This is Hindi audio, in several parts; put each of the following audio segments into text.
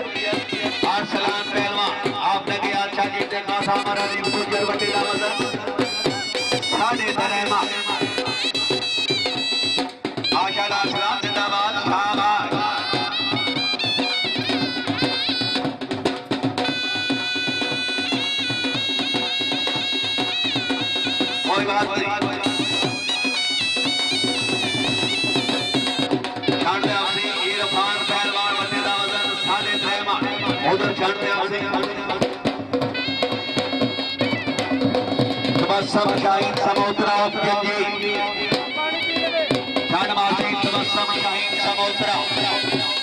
अरसलान पहलवान आपने किया अच्छा जीते खासा हमारा गुजर बटी साढ़े दरेमा माशाल्लाह अरसलान जिंदाबाद शाबाश कोई बात नहीं उधर छाड़ते तबस्सम शाहीन समोत्रा जी छाड़मासी तबस्सम शाहीन समोत्रा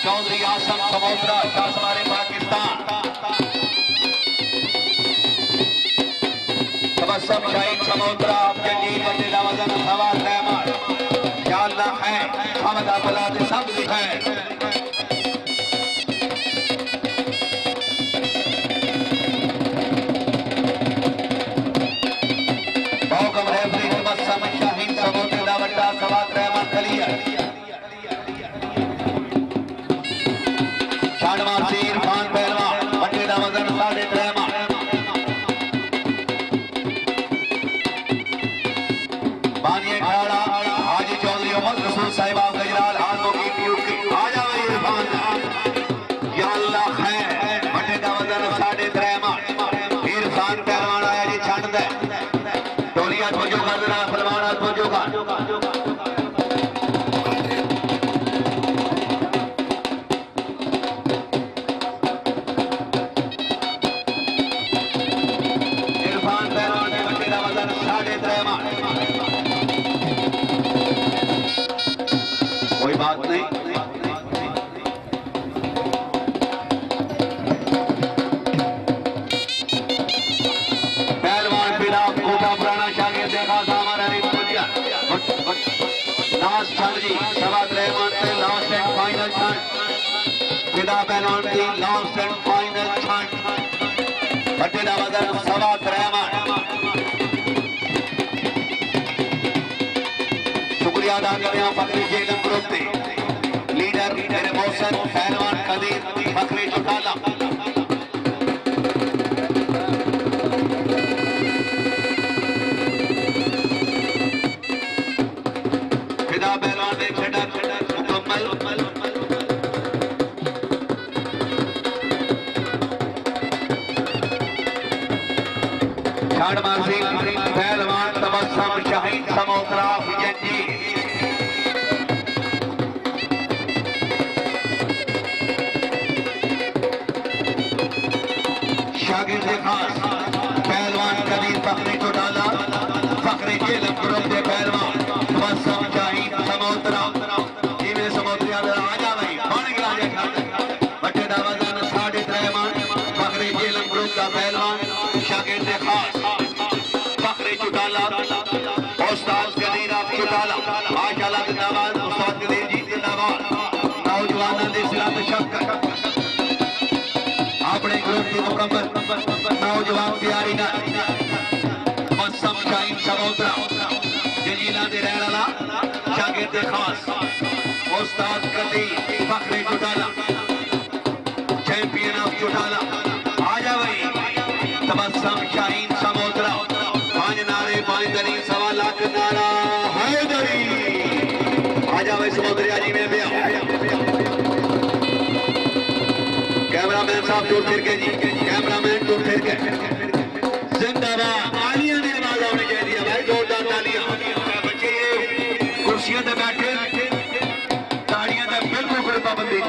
चौधरी आसम समोत्रा शासमारे पाकिस्तान तबस्सम शाहीन समोत्रा जी बंदे वजन हवा रहमान या अल्लाह है हमद अबला दे सब है इरफान पहलवान बंदे दा वजन साढ़े त्रेमा बानिए खाड़ा हाजी चौधरी उमर रसूल साहिब गजराल हाथों की ट्यूब आ जाओ इरफान या अल्लाह है बंदे दा वजन साढ़े त्रेमा इरफान पहलवान आया जी छंड दे टोलियां तवज्जो कर देना फरमाना तवज्जो कर कोई बात नहीं पहलवान बिना कोटा पुराना शागिर्द देखा था हमारा लास्ट छंड जी सवाद रहमान से लास्ट एंड फाइनल छंड बिना पहलवान की लास्ट एंड फाइनल छंड बट्टे दा वजन सवाद रहमान शुक्रिया अदा करते हैं फखरी जेलम ग्रुप के लीडर मेरे मौसम पहलवान कदीर फखरी चौटाला फिदा पहलवान ने छड़ा मुकम्मल छाड़मासी पहलवान तबस्सम शाहीन समोत्रा जी शागिर्द खास पहलवान कदीर फखरी चौटाला फखरी जेलम ग्रुप के पहलवान तबस्सम शाहीन समोत्रा जी में समोत्रिया आ जा भाई कौन गया जे खाते बट्टे दा वजन साढ़े त्रेमा फखरी जेलम ग्रुप का पहलवान शागिर्द खास फखरी चौटाला उस्ताद कदीर चौटाला माशाल्लाह जिंदाबाद उस्ताद कदीर जी जिंदाबाद नौजवानों की सिलत शक्कर अपने ग्रुप की मुकम्मल नौजवान तैयारी तबस्सम शाहीन समोत्रा जजीला दे रहने वाला शागिर्द खास उस्ताद कदीर फखरी चौटाला चैंपियन ऑफ चौटाला आ जा भाई तबस्सम शाहीन समोत्रा पांच नारे पांच दरी सवा लाख नारा हैदरी आ जा भाई समोत्रिया जी में भी कैमरामैन साहब टूट फिर के जी कैमरामैन टूट फिर के जिंदाबाद तालियां की आवाज आनी चाहिए भाई जोरदार तालियां बच्चे कुर्सियों पे बैठे तालियां का बिल्कुल कोई पाबंदी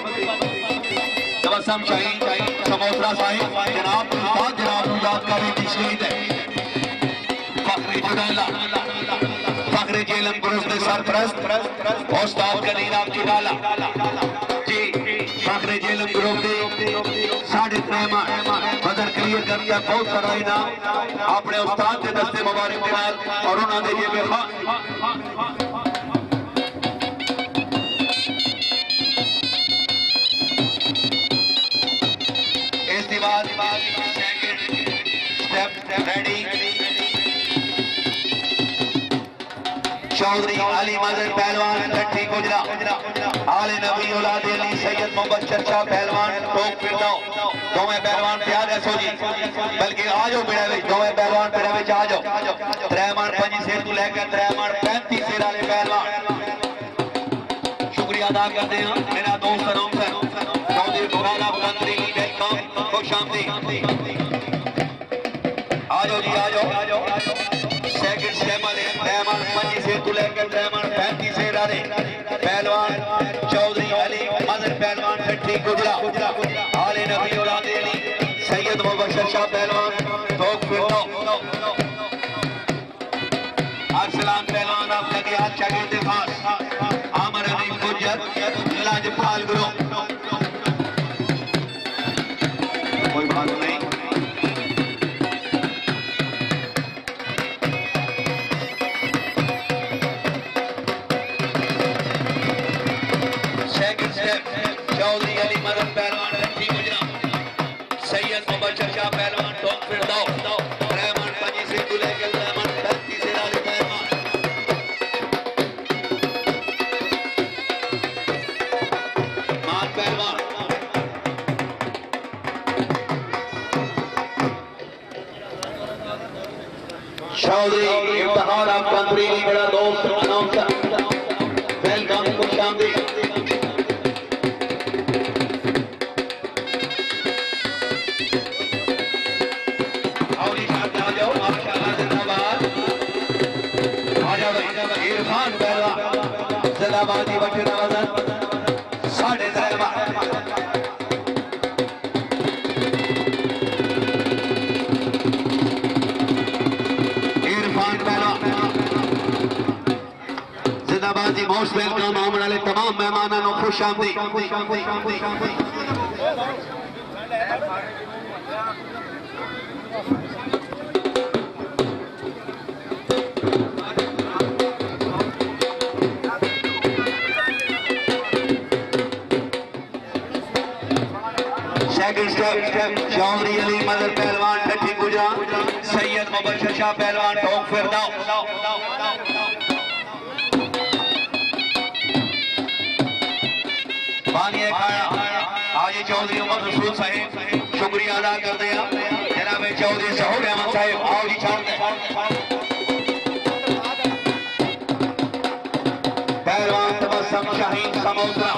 तबस्सम शाहीन समोत्रा साहिब जनाब जनाब याद करें कि शहीद है फखरी चौटाला फखरी जेलम ग्रुप के सरपरस्त उस्ताद कदीर चौटाला जी फखरी जेलम ग्रुप के साढ़े त्रेमा बदर क्लियर करता बहुत सारा इनाम अपने उस्ताद के दस्ते मुबारक के नाल और उन्होंने ये बेखा इस दीवार second step ready Chaudhary Ali Mazhar पहलवान ठट्ठी गुजरा आले नबी औलाद अली सैयद मुबशर शाह पहलवान टोक फिरदाओ दोवें पहलवान तैयार है सोजी बल्कि आ जाओ बेड़ा विच दोवें पहलवान बेड़ा विच आ जाओ 3 मन 5 सेर तू लेकर 3 मन 35 सेर वाले पहलवान शुक्रिया अदा करते हैं मेरा दोस्त नौकर चौधरी मुराद अफगंदरी वेलकम खुश आमदीद आ जाओ जी आ जाओ सेकंड स्टेप वाले 3 मन 5 सेर तू लेकर 3 मन 35 सेर वाले पहलवान चौधरी अली मजर पहलवान ठट्ठी गुजरा आले नबी औलाद अली सैयद मुबशर शाह पहलवान टोक फिरदाओ अरसलान पहलवान आप लगे हाथ शागिर्द खास आमर अली गुजर लाजपाल ग्रुप कोई बात नहीं सेकंड स्टेप चौधरी अली मदन पहलवान ठट्ठी गुजरा सैयद मुबशर शाह पहलवान टोक फिरदाओ 3 मन 5 से तू लेकर 3 मन 35 से वाले पहलवान मान पहलवान चौधरी इफ्तिखार अफगंदरी मेरा दोस्त अनाउंसर वेलकम खुश आमदीद इरफान पहलवान जिंदाबादी बटे वजन 3.5 इरफान पहलवान जिंदाबादी मोस्ट वेलकम आने वाले तमाम मेहमानों को खुश आमदीद सेकंड स्टेप चौधरी अली मदर पहलवान ठट्ठी गुजरा सैयद मुबशर शाह पहलवान टोक फिरदाओ बानिए खाया आज चौधरी उमर रसूल साहिब शुक्रिया अदा करते हैं जनाब चौधरी सहूर अहमद साहिब आओ जी छाड़ते पहलवान तबस्सुम शाहीन समोसा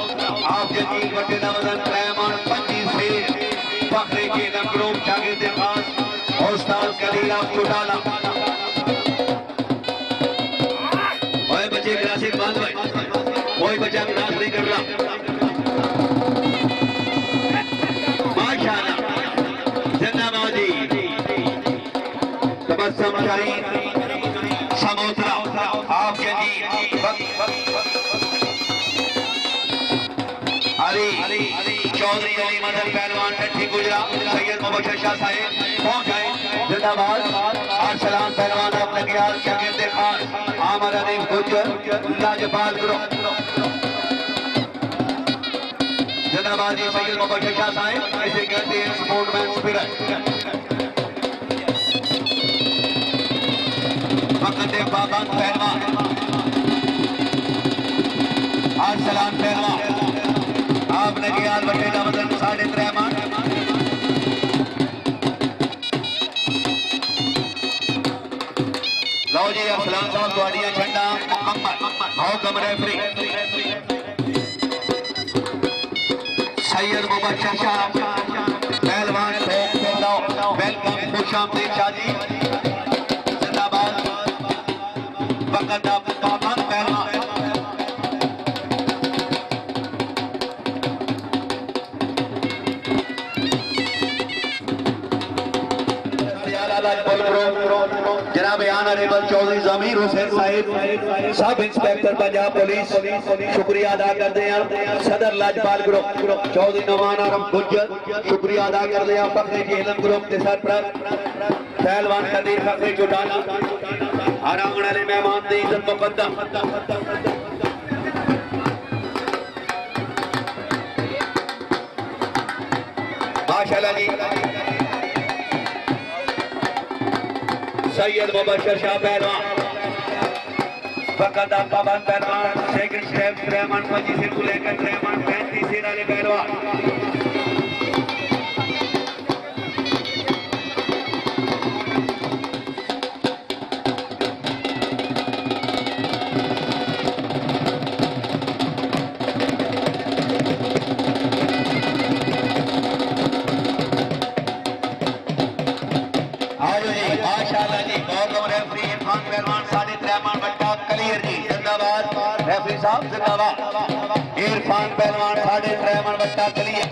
आप जदीद बटे नवजन 3 मन 25 से फखरे के नगरों शागिर्द खास उस्ताद कलीला चौटाला ओए बच्चे क्लासिक बंद भाई कोई बच्चा क्लास नहीं कर रहा माशाल्लाह जिंदाबादी तबस्सुम शाहीन समोसा आप जदीद अली चौधरी अली मदर पहलवान ठट्ठी गुजरा सैयद मुबशर शाह साहिब पहुंच आए जिंदाबाद अरसलान पहलवान अपने ख्याल शागिर्द खास आमर अली गुजर लाजपाल ग्रुप जिंदाबाद सैयद मुबशर शाह साहिब इसे कहते हैं स्पोर्टमैन स्पिरिट वक्त पाबंद पहलवान अरसलान पहलवान आपने ख्याल बटे का वजन 3.5 मन लो जी अरसलान साहब तुहाड़ियां झंडा मुकम्मल हुक्म रेफरी सैयद मुबशर शाह पहलवान टोक फिरदाओ वेलकम खुश आमदीद शाह जी जिंदाबाद वक्त पाबंद पहलवान जनाब honourable Chaudhary Zameer Hussain Sahib sub inspector Punjab police शुक्रिया अदा करते हैं सदर लाजपाल ग्रुप चौधरी नवान आरम गुज्जर शुक्रिया अदा करते हैं फखरे जेलम ग्रुप के सरप्रस्त पहलवान कदीर फखरे चौटाला हर आंगन वाले मेहमान की इज्जत मुकद्दम माशाल्लाह जी सैयद मुबशर शाह पहलवान फकत पाबंद पहलवान सेकंड स्टेप 53 से लेकर 35 से वाले पहलवान रेफरी साहब जिंदाबाद इरफान पहलवान 3.5 मन बट्टा क्लियर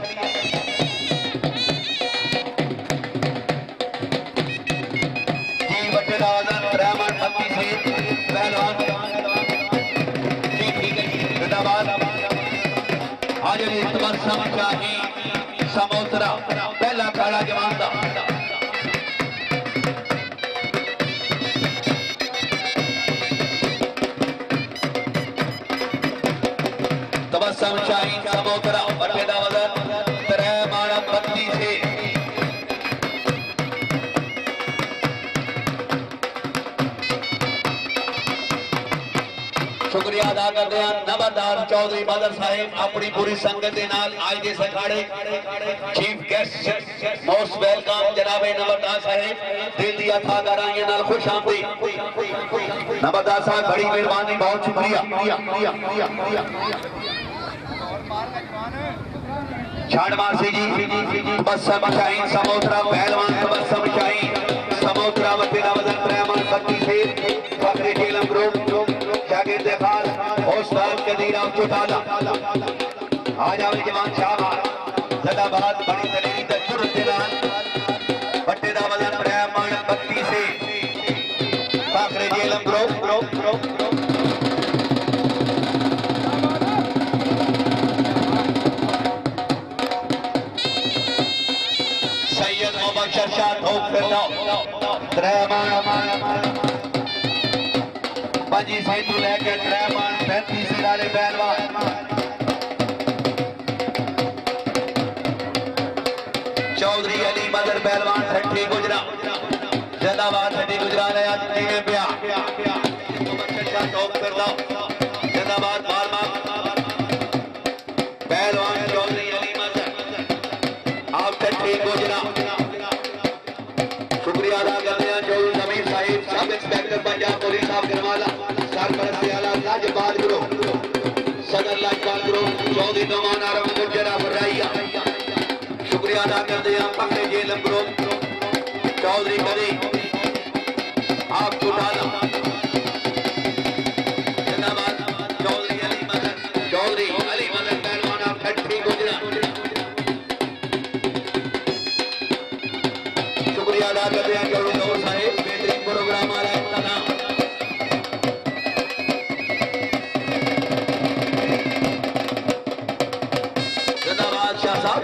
जी बट्टे का वजन 3 मन 32 से पहलवान जी ठीक है जिंदाबाद आज इस तबस्सुम शाही समोसरा पहला खड़ा जवान दा तबस्सुम शाही समोसरा बट्टे का वजन 3 मन 32 से शुक्रिया अदा करते हैं नंबरदार चौधरी बदर साहिब अपनी पूरी संगत के नाल आज के अखाड़े चीफ गेस्ट मोस्ट वेलकम जनाब नंबरदार साहिब दिल दी अथा गहराइयां नाल खुश आमदीद नंबरदार साहब बड़ी मेहरबानी बहुत शुक्रिया छाड़ मारसी जी तबस्सुम शाही समोसरा पहलवान तबस्सुम शाही समोसरा बट्टे का वजन 3 मन 32 से फखरे जेलम ग्रुप शागिर्द खास उस्ताद कदीर चौटाला आ जावे जवान शाहबाज जिंदाबाद बड़ी दलेरी ते जुर्रत दे नाल बट्टे दा वजन 3 मन 32 से फखरे जेलम ग्रुप सैयद मुबशर शाह ठोक फिरदा 3 मन 5 से तू लेकर 3 मन 35 से वाले पहलवान चौधरी अली मदर पहलवान ठट्ठी गुजरा जिंदाबाद ठट्ठी गुजरा ने आज टीमें पिया टॉप कर दो जिंदाबाद पहलवान चौधरी अली मदर आप ठट्ठी गुजरा शुक्रिया अदा करते हैं चौधरी जमीर Sahib sub inspector Punjab police साहब गरमाला सरपरस्त आला लाजपाल ग्रुप सदर लाजपाल ग्रुप चौधरी नौमान आरम गुजरा फराइया शुक्रिया अदा करते हैं फखरे जेलम ग्रुप चौधरी कदी आप चौटाला जिंदाबाद चौधरी अली मदन पहलवान आप ठट्ठी गुजरा शुक्रिया अदा करते हैं चौधरी नौर साहिब बेहतरीन प्रोग्राम आ रहा है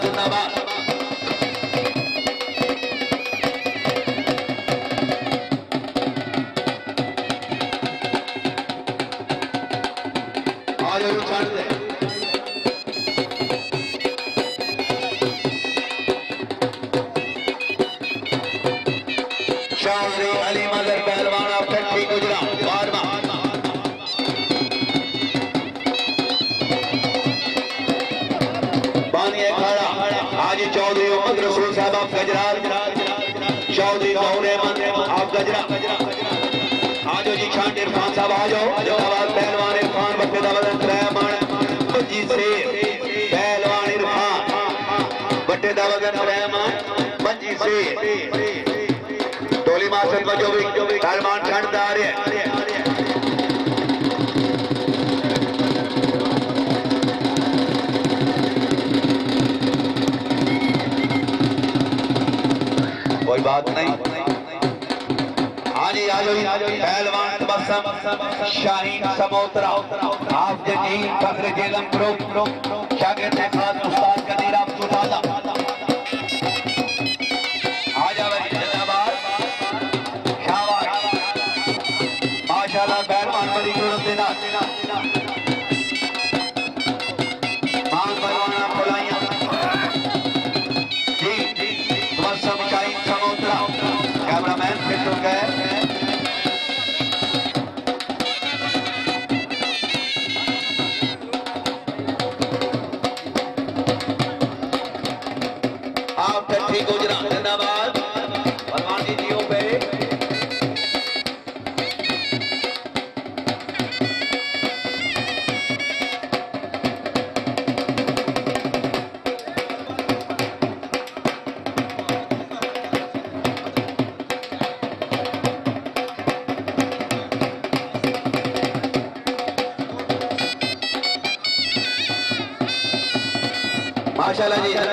जिंदाबाद आज छाड़ दे चौधरी अली मदर पहलवान आप ठट्ठी गुजरा चौधरी मोहम्मद रसूल साहब आप गजराल चौधरी गौर अहमद आप गजरा आजो जी खान इरफान साहब आ जाओ जिंदाबाद पहलवान इरफान बट्टे का वजन 3 मन 25 से पहलवान इरफान बट्टे का वजन 3 मन 25 से टोली मास्टर का जो भी पहलवान छंडदा आ रहे कोई बात नहीं हाजी आजो पहलवान तबस्सुम शाही समोसरा आप जनी फखरे जेलम ग्रुप शागिर्द खास उस्ताद कदीर आप चौटाला आ जावे जिंदाबाद शाबाश माशाल्लाह पहलवान बड़ी जरूरत देना मान पहलवान खुलाइयां जी तबस्सुम शाही समोसरा कैमरामैन फिट हो गए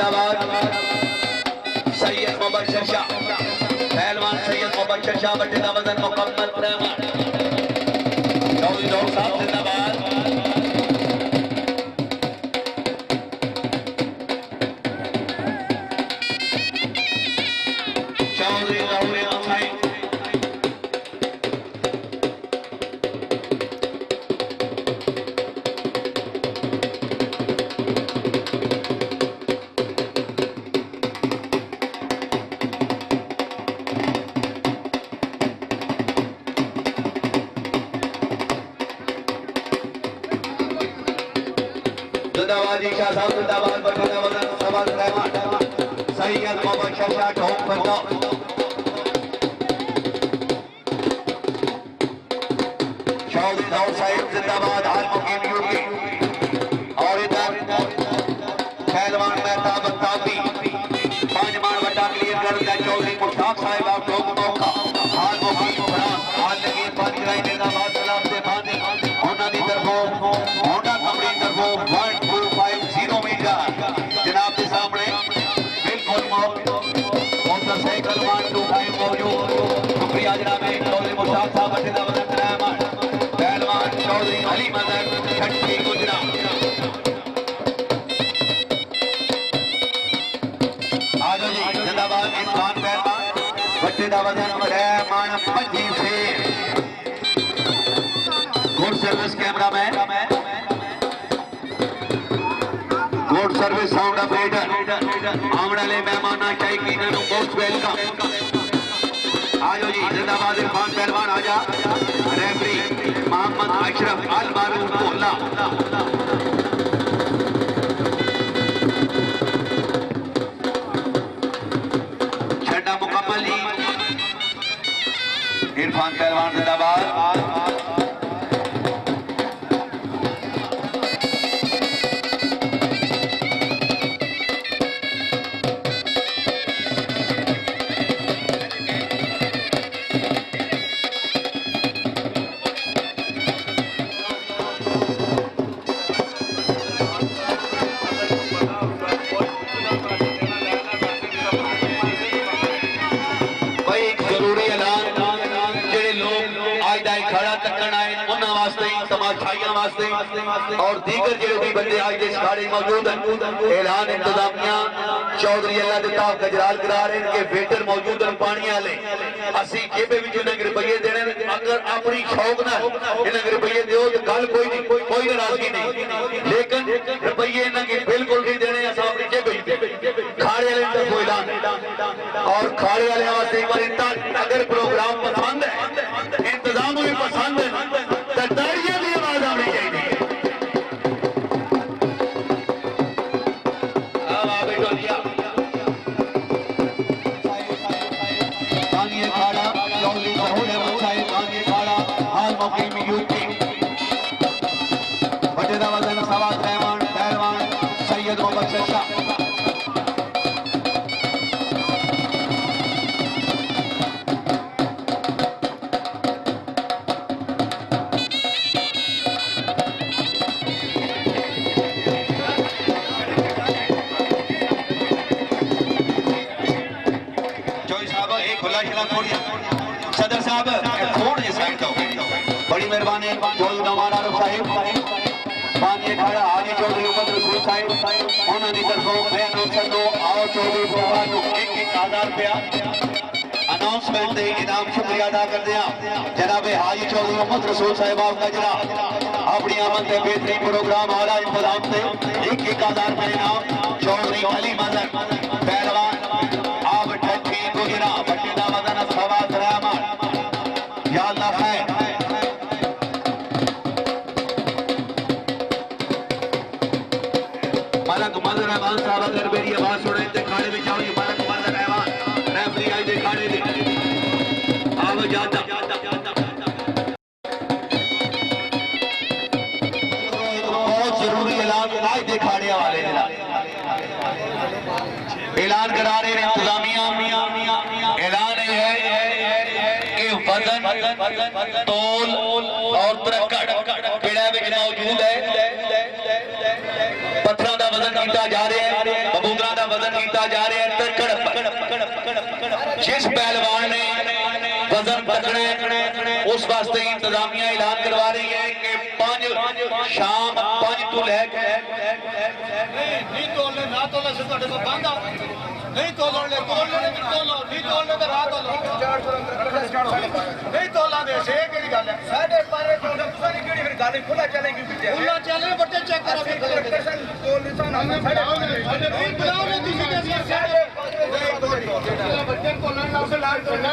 जिंदाबाद सैयद मुबशर शाह पहलवान सैयद मुबशर शाह बटे का वजन मुकम्मल रहमान चौधरी दौड़ साहब जिंदाबाद चौधरी दौड़े हुसैन जिंदाबाद ईशा साहब जिंदाबाद बटना वजन सवाल रहमान सैयद मुबशर शाह ठोक पर दो चौधरी दौड़ साहिब जिंदाबाद हाल मुकीम यूपी और इधर पहलवान मेहताब ताबी 5 मान बटा क्लियर कर दिया चौधरी मुश्ताक साहिब आप ठोक मौका हाल मुकीम फ्रांस हाल लगी पानी राई जिंदाबाद सलाम से बांधी होना दी तरफों होना कमरी तरफों 1250 मीटर जनाब के सामने बिल्कुल मोटरसाइकिल 125 मौजूद शुक्रिया जनाब चौधरी मुश्ताक साहब बटिंदा वजन रहमान पहलवान चौधरी अली मदन छठी गुजरा आजो जी जिंदाबाद इरफान पहलवान बटिंदा वजन रहमान मजी से good service cameraman good service sound operator आमने वाले मेहमान शायकीन नु मोस्ट वेलकम आजो जी जिंदाबाद इरफान पहलवान आजा रेफरी मोहम्मद अशरफ अल मारूफ मोहल्ला छठा मुकम्मल इरफान पहलवान जिंदाबाद और दीगर जो बंदे आज इस खाड़े मौजूद हैं ऐलान इंतजामिया चौधरी अल्लाह दिता गजराल करा रहे इनके वेटर मौजूद हैं पानी वाले असी जेबे विच इन्हें रुपये देने अगर अपनी शौक ना इन्हें रुपये दो तो गल कोई नाराजगी नहीं लेकिन रुपये इन्हें बिल्कुल नहीं देने अपनी जेबे खाड़े वाले को ऐलान और खाड़े वाले वास्ते एक बार अगर प्रोग्राम पसंद है इंतजाम भी पसंद है तो ताड़ियां की आवाज आनी चाहिए सैयद मुबशर शाह सदर साहब थोड़ी साइड दो बड़ी मेहरबानी चौधरी नवारा साहिब माननीय खाड़ा हाजी चौधरी उमर रसूल साहिब उन्होंने तरफों मैं अनाउंसर दो आओ चौधरी भगवान को 1,000 रुपया अनाउंसमेंट दे इनाम शुक्रिया अदा कर दिया जनाब हाजी चौधरी उमर रसूल साहिब आप गजरा अपनी आमद के बेहतरीन प्रोग्राम आला इंतजाम से 1,000 रुपया इनाम चौधरी अली मदन पहलवान आप ठठी गुजरा बटिंदा मदन सवाल रहमान या अल्लाह है मलक मदन रहमान साहब अगर मेरी आवाज सुने तो खाने में जाओ मलक मदन रहमान रेफरी आई दे खाने दे आव जाता बहुत जरूरी ऐलान आज दे खाने वाले ऐलान करा रहे हैं इंतजामिया ऐलान है कि वजन तोल और त्रकड़ पेड़ा में मौजूद है पत्थर का वजन किया जा रहा है बबूदरा का वजन वजन किया जा रहा है तकड़। जिस पहलवान ने वजन पकड़ा है उस वास्ते इंतजामिया ऐलान करवा रही है कि 5 शाम 5 तो लैके नहीं तोलने ना तोलने से ਤੁਹਾਡੇ ਕੋਲ ਬੰਦ ਆ नहीं तोलने तोलने नहीं तोलो नहीं तोलने तो रात तोलो नहीं तोला दे से केड़ी गल है 5.5 तोलने ਤੁਸੀਂ ਨਹੀਂ ਕਿਹੜੀ ਫਿਰ ਗੱਲ ਖੁੱਲਾ ਚੱਲੇਗੀ ਖੁੱਲਾ ਚੱਲੇ ਬੱਟੇ ਚੈੱਕ ਕਰੋ ਫਿਰ ਤੋਲ ਨਹੀਂ ਤਾਂ ਨਹੀਂ ਬੁਲਾਓ ਨੇ ਤੁਸੀਂ ਕਿ ਅਸੀਂ ਬੱਟੇ ਕੋਲਣ ਨਾਲ ਸੇ ਲਾਜ ਤੋਲਣਾ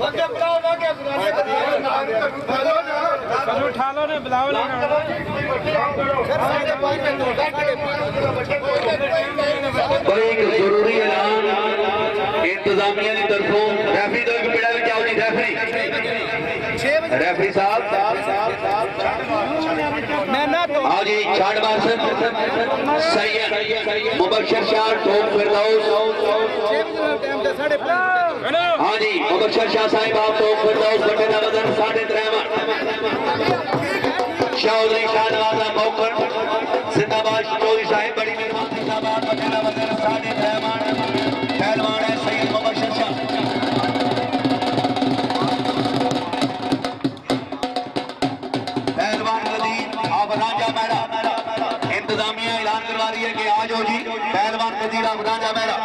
ਬੰਦੇ ਬੁਲਾਓ ਨਾ ਕਿ उठा लो ने बुलाओ लेना और एक जरूरी ऐलान इंतजामिया की तरफों रेफरी तो एक बेड़ा भी जाओ जी रेफरी साहब हाँ जी छाड़ बार सैयद मुबशर शाह टोप फिरदौस हाँ जी मुबशर शाह साहिब आप टोप फिरदौस बटे का वजन 3.5 चौधरी शाहनवाजा मौकड़ जिंदाबाद चौधरी साहिब बड़ी मेहरबानी जिंदाबाद बटे का वजन 3.5 पहलवान है सैयद मुबशर शाह पहलवान नदीर आप राजा मैडा इंतजामिया ऐलान करवा रही है कि आज हो जी पहलवान नदीर आप राजा मैडा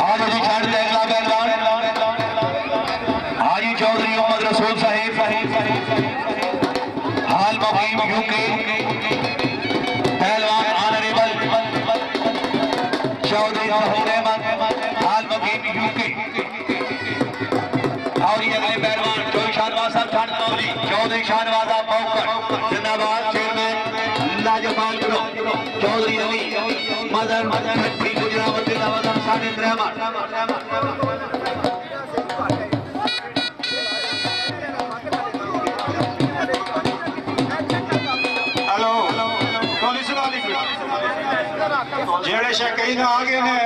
आज हो जी छाड़ दे अगला पहलवान हाजी चौधरी मोहम्मद रसूल साहिब हाल मुकीम यूके पहलवान ऑनरेबल चौधरी जहूर अहमद हाल मुकीम यूके और ये अगले पहलवान चौधरी शाहनवाज साहब छाड़नौली चौधरी शाहनवाजा मौकड़ जिंदाबाद chairman Lajpal group Chaudhary Ali mother factory Gujarat जिंदाबाद 3.5 ਜਿਹੜੇ ਸ਼ਕੀਨ ਆ ਗਏ ਨੇ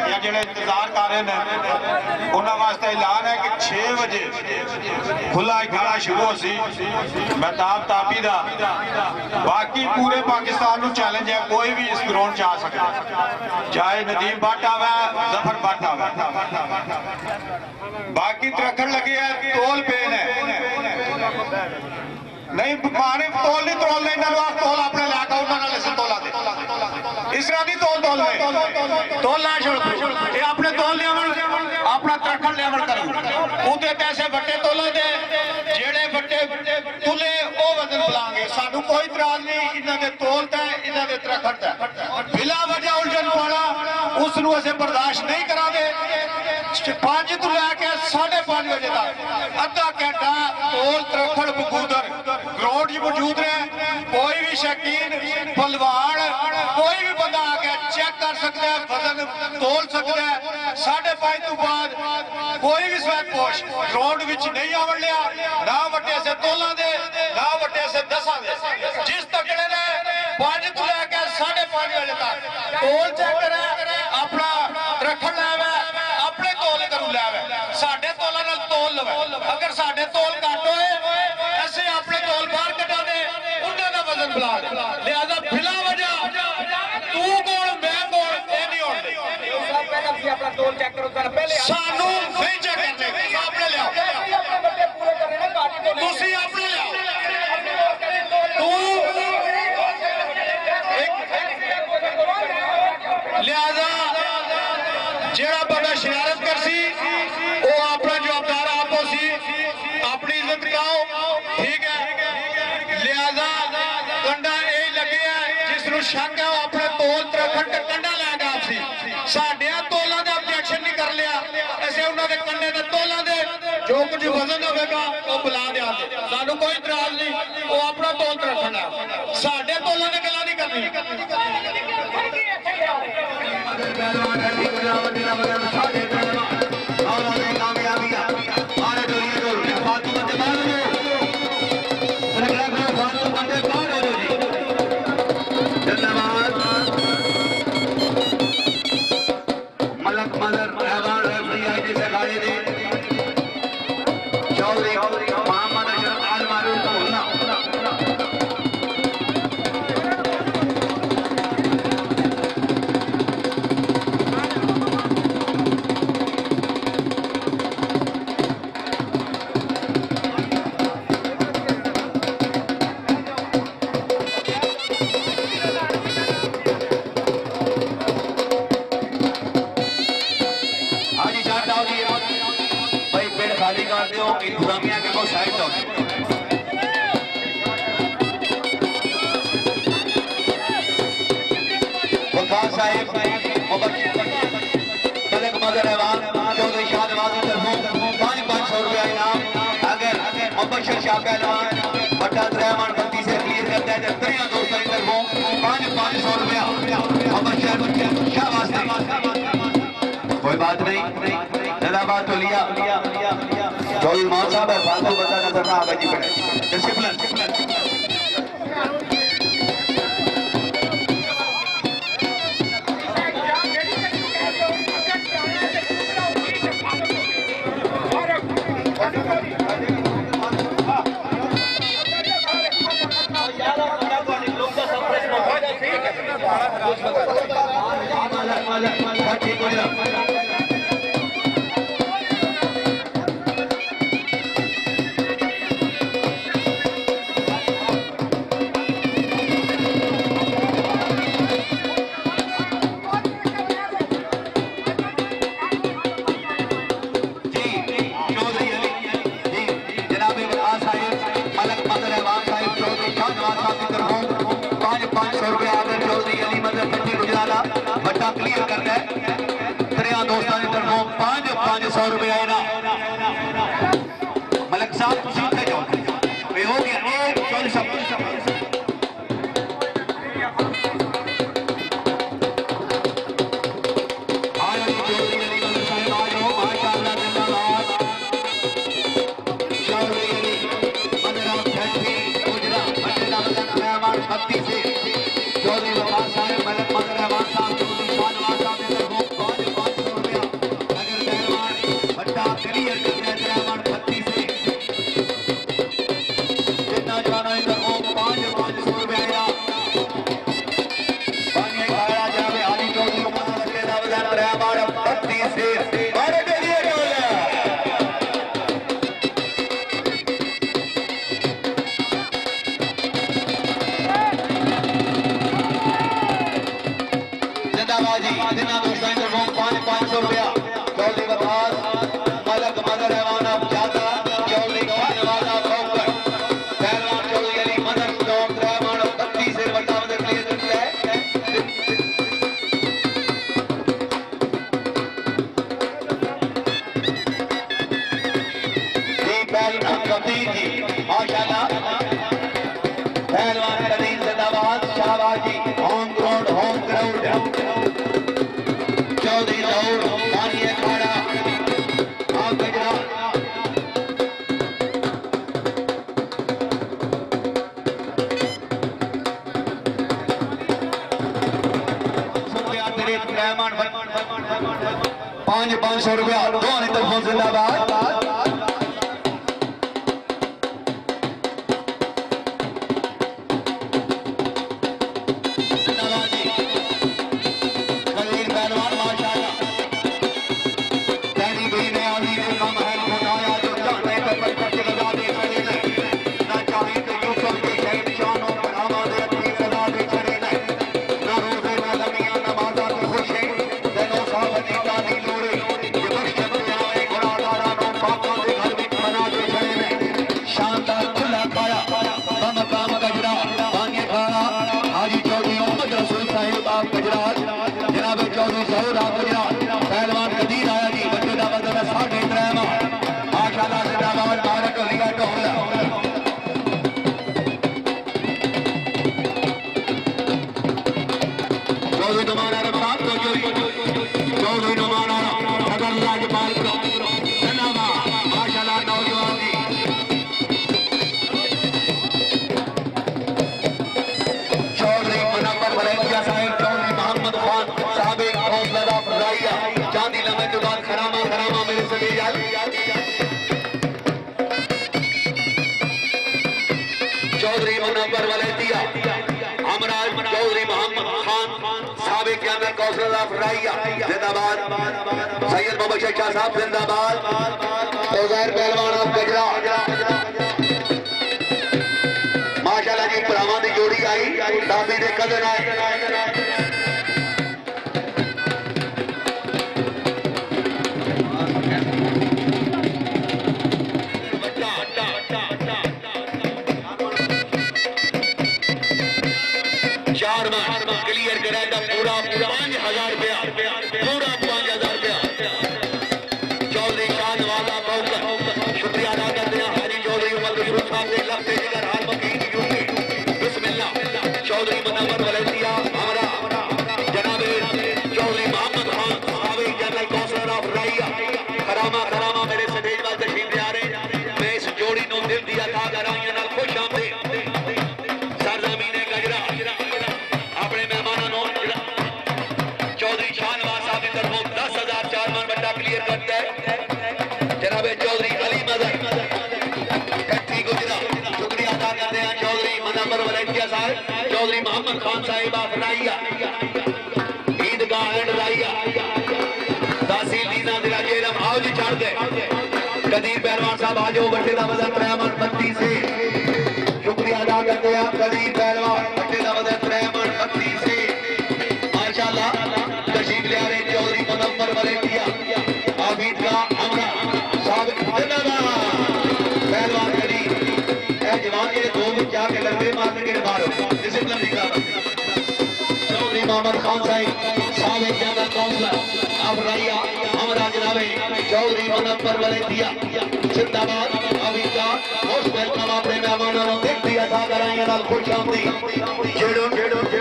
ਜਾਂ ਜਿਹੜੇ ਇੰਤਜ਼ਾਰ ਕਰ ਰਹੇ ਨੇ ਉਹਨਾਂ ਵਾਸਤੇ ਐਲਾਨ ਹੈ ਕਿ 6 ਵਜੇ ਖੁੱਲਾ ਅਖਾੜਾ ਸ਼ੁਰੂ ਹੋ ਸੀ ਮਹਿਤਾਬ ਤਾਪੀ ਦਾ ਬਾਕੀ ਪੂਰੇ ਪਾਕਿਸਤਾਨ ਨੂੰ ਚੈਲੰਜ ਹੈ ਕੋਈ ਵੀ ਇਸ ਗਰਾਊਂਡ 'ਚ ਆ ਸਕਦਾ ਚਾਹੇ ਨਦੀਮ ਭੱਟ ਆਵੇ ਜ਼ਫਰ ਭੱਟ ਆਵੇ ਬਾਕੀ ਤਰਖਣ ਲੱਗੇ ਹੈ ਤੋਲ ਪੇਨ ਹੈ नहीं पानी तोल नहीं तोल नहीं तोल अपने लाके उन्होंने से तोला दे इस तरह नहीं तोल तोलना छोड़ ये अपने तोल अपना तरखण लियावण करो उते पैसे बट्टे तोला दे जेड़े बट्टे तुले ओ वजन बुलांगे सानू कोई इतराज नहीं इन्हां दे तोल ते इन्हां दे तरखण ते बिला वजह उलझन पाना उस नु असे बर्दाश्त नहीं करांगे 5 ਤੋਂ ਲੈ ਕੇ 5:30 ਵਜੇ ਤੱਕ ਅੱਧਾ ਘੰਟਾ ਤੋਲ ਤਰਖਣ ਬਗੂਦਰ ग्राउंड मौजूद रहे कोई भी शकीन पहलवान कोई भी बंदा आके चेक कर सकता है वजन तोल सकता है 5:30 तो बाद कोई भी स्वैतपोश ग्राउंड विच नहीं आवण लिया ना वड्डे से तोलां दे ना वड्डे से दसां दे जिस तकड़े ने 5 तो लेके 5:30 बजे तक तोल चेक करे अपना रखण लावे अपने तोल करू लावे साडे तोलां नाल तोल लवे अगर साडे तोल घट होए ऐसे अपने तोल बाहर कटा दे उन्हां दा वजन बुला दे लिहाजा बिला वजह तू कौन मैं कौन ए नहीं होण दे साहब पहले ਤੁਸੀਂ अपना तोल चेक करो पहले सानू नहीं चेक करने आपने लिया अपने बट्टे पूरे करने ना घाटी तो ਤੁਸੀਂ अपने लिया तू लिहाजा जेड़ा बड़ा शरारत कर सी वो अपना जवाबदार आपो सी अपनी इज्जत कराओ ठीक है लिहाजा कंडा यही लगे है जिसनु शक है वो अपने तोल तरखण ते कंडा लैगा आपसी साडिया तोलां दे ऑब्जेक्शन नहीं कर लिया ऐसे उन्हां दे कंडे ते तोलां दे जो कुछ वजन होगा वो बुला देंगे सानू कोई इतराज नहीं वो अपना तोल तरखण है साडे तोलां दे गल्लां नहीं करनी मलक मदर रहमान रेफरी आई जिसे गाड़ी दी चौधरी मोहम्मद अशरफ आल मारूफ मुबशर शाह पहलवान बट्टा 3 से क्लियर करता है। त्रिया दोस्तों की तरफों 500 रुपया मुबशर शाह वास्ते। कोई बात नहीं, जिंदाबाद तो लिया चौधरी मान साहब है, फालतू बता नजर ना आगे जी पड़े डिसिप्लिन। बट्टा क्लियर करता है। त्रिया दोस्तों की तरफों 500 रुपया मलिक साहब तुम थे जाओ हो गया एक 40 500 रुपया दोनों तरफों जिंदाबाद। चौधरी मुनव्वर वलैतिया, हमराज चौधरी मोहम्मद खान, साबिक अमीर कौसर अफराइया जिंदाबाद, सैयद मुबशर शाह साहब जिंदाबाद, उजैर पहलवान ऑफ गजरा। माशाल्लाह जी भरावां दी जोड़ी आई, दादी दे कदर आए। क्लियर कराएगा पूरा 5000 रुपया, पूरा 5000 रुपया। चौधरी शाह नवाजा शुक्रिया अदा करते हैं हाजी चौधरी मुनव्वर वलैतिया साहब चौधरी मोहम्मद खान साहिब अफराइया ईदगाह एंड राइया तहसील दीना जिला जेलम आओ जी चढ़ गए कदीर पहलवान साहब आजो बट्टे का वजन 53 से शुक्रिया अदा करते हैं कदीर पहलवान बट्टे का वजन 53 से माशाल्लाह तशरीफ ले आ रहे चौधरी मुनव्वर वलैतिया आबिद का अमरा साहब जिंदाबाद पहलवान कदीर ए जवान ये दो में जाके लंबे मारने के मारो डिसिप्लिन दिखा चौधरी मोहम्मद खान साहब जनरल काउंसलर अफराइया अमरा जनाबे चौधरी मुनव्वर वलैतिया जिंदाबाद अभी का मोस्ट वेलकम अपने मेहमानों को देख दिया था कराएंगे नाल खुश आमदी जेड़ो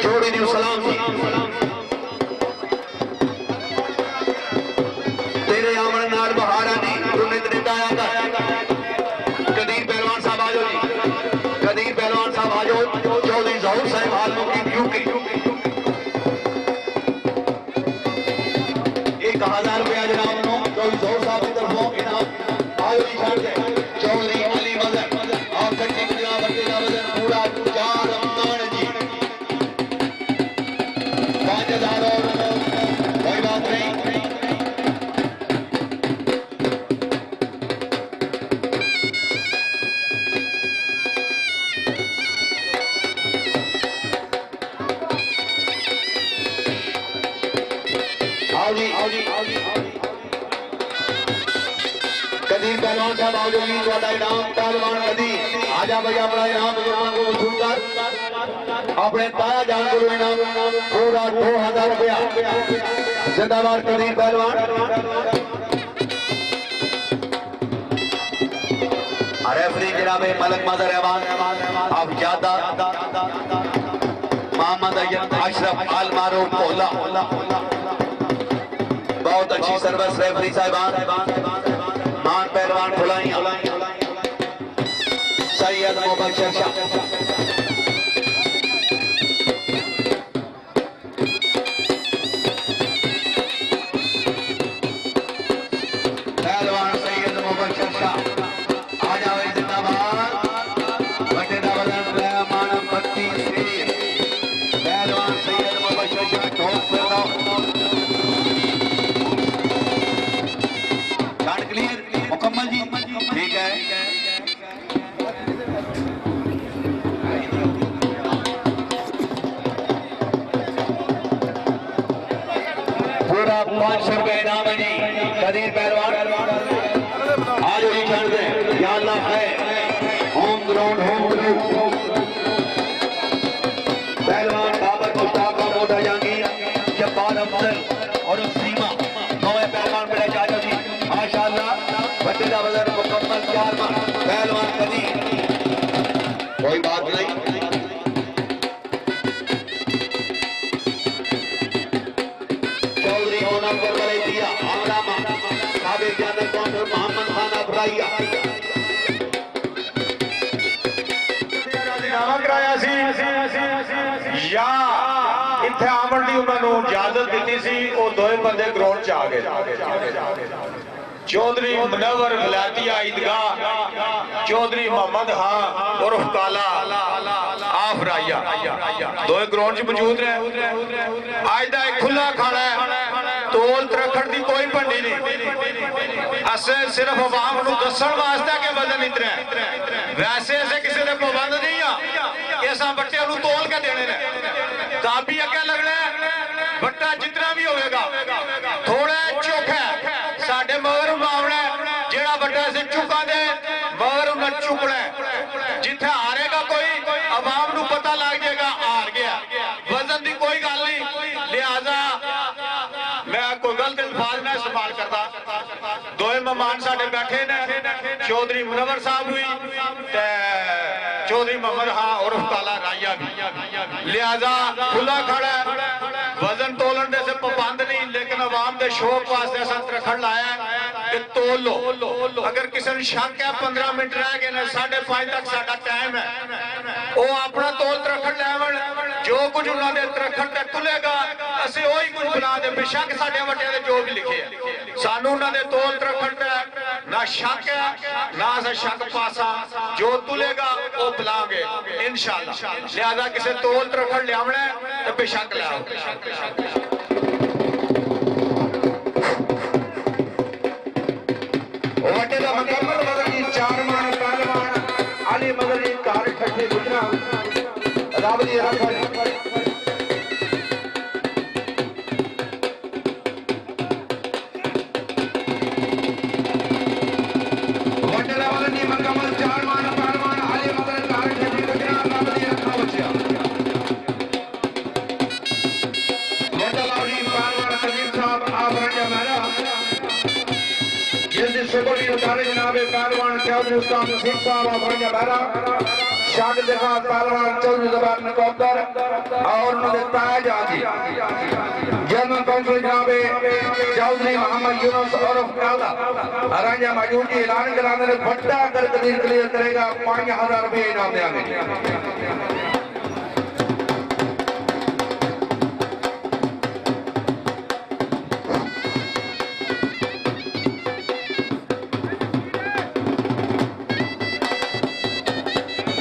जोड़ी दी सलाम जी तेरे आमन नाल बहारा दी तूने दिता आया कर कदीर पहलवान साहब आजो जी कदीर पहलवान साहब आजो चौधरी जहूर साहब हाल मुकीम यूके 1000 रुपया जनाब नो चौधरी जहूर साहब की तरफों इनाम आयो जी छाड़ दे चौधरी अली मजर और कच्ची जनाब बट्टे का वजन पूरा 4 मन जी 5000 और कोई बात नहीं कदीर पहलवान साहब आओ जी थोड़ा इनाम पहलवान कदीर आजा भैया अपना इनाम बुजुर्गों को वसूल कर अपने ताया जान को इनाम पूरा 2000 रुपया जिंदाबाद कदीर पहलवान रेफरी जनाब मलक मदर रहमान अब ज्यादा मोहम्मद अशरफ अल मारूफ ओला बहुत अच्छी सर्विस रेफरी साहिबान मान पहलवान खुलाई सैयद मुबशर शाह पहलवान सैयद मुबशर शाह आ जाओ जिंदाबाद बटे दा वजन रहमान 32 से पहलवान सैयद मुबशर शाह टॉप पे लो क्लियर मुकम्मल जी ठीक है पूरा 500 रुपए इनाम है जी कदीर पहलवान आज ही छोड़ दे या अल्लाह है होम ग्राउंड पहलवान बाबर मुश्ताक मोटा जहांगीर जब्बार अफजल और सीमा नौवे पहलवान मेरे चाचा जी माशाअल्लाह बट्टे का वजन मुकम्मल 4 मन पहलवान कदीर कोई बात नहीं चौधरी मुनव्वर वलैतिया आमरा साबिक जनरल काउंसलर मोहम्मद खान अफराइया कराया सी या इत्थे आमण दी उन्हां नूं इजाजत दित्ती सी ओ दोए बंदे ग्राउंड च आ गए चौधरी मुनव्वर वलैतिया ईदगाह चौधरी मोहम्मद खान उर्फ काला आफराइया दोए ग्राउंड च मौजूद रहे आज दा एक खुला खाड़ा है तोल रखण दी कोई भंडी नहीं असे सिर्फ आवाम नूं दस्सण वास्ते कि वजन इतना है वैसे असे किसी दे पाबंद नहीं आ कि असां बट्टे नूं तोल के देने ने काबी अगे लगना बट्टा जितना भी होगा थोड़ा चोखा साडे मगर मामला जेड़ा बट्टा असीं चुका दे मगर उन्हें चुकना जिथे हारेगा कोई अवाम नूं पता लग जाएगा हार गया वजन की कोई गल नहीं लिहाजा मैं कोई गलत अल्फाज ना इस्तेमाल करता दोए मेहमान साडे बैठे ने चौधरी मुनव्वर साहब भी चौधरी मोहम्मद खान उर्फ काला राइया भी लिहाजा खुला खड़ा वजन तोलन दे से पाबंद नहीं लेकिन अवाम दे शौक वास्ते असां रखण लाया कि तोल लो अगर किसी ने शक है 15 मिनट रह गए ने 5:30 तक साडा टाइम है वो अपना तोल रखण लैवण जो कुछ उन्हां दे रखण ते तुलेगा असीं ओही कुछ बना दे बेशक साडे वट्टे दे जो भी लिखे है सानू उन्हां दे तोल रखण ते ना शक है ना असां शक पासा जो तुलेगा वो पिलांगे इंशाअल्लाह। लिहाजा किसी तोल तरफड़ लियावना तो बेशक लियाओ। वटे दा मुकम्मल मगर जी 4 मान पहलवान अली मगर जी कार ठठी गुजरा रब दी रखा जी वटे दा मगर जी मुकम्मल 4 मान पहलवान अली मगर कार ठठी गुजरा रब दी रखा बचिया वटे दा जी पहलवान कबीर साहब आप रंजा मेरा जिसकी सुबह उतारे जनाब पहलवान चौधरी उस्ताद नसीब साहब अफरंजा बहरा शागिर्द खास पहलवान चौधरी ज़ुबैर नकोतर और उन्होंने ताज आदि जनरल काउंसिल जनाब चौधरी मोहम्मद यूनुस और काला अरंजा मौजूद जी ऐलान कराने ने बड़ा कर कदीर क्लियर करेगा 5000 रुपये इनाम देंगे।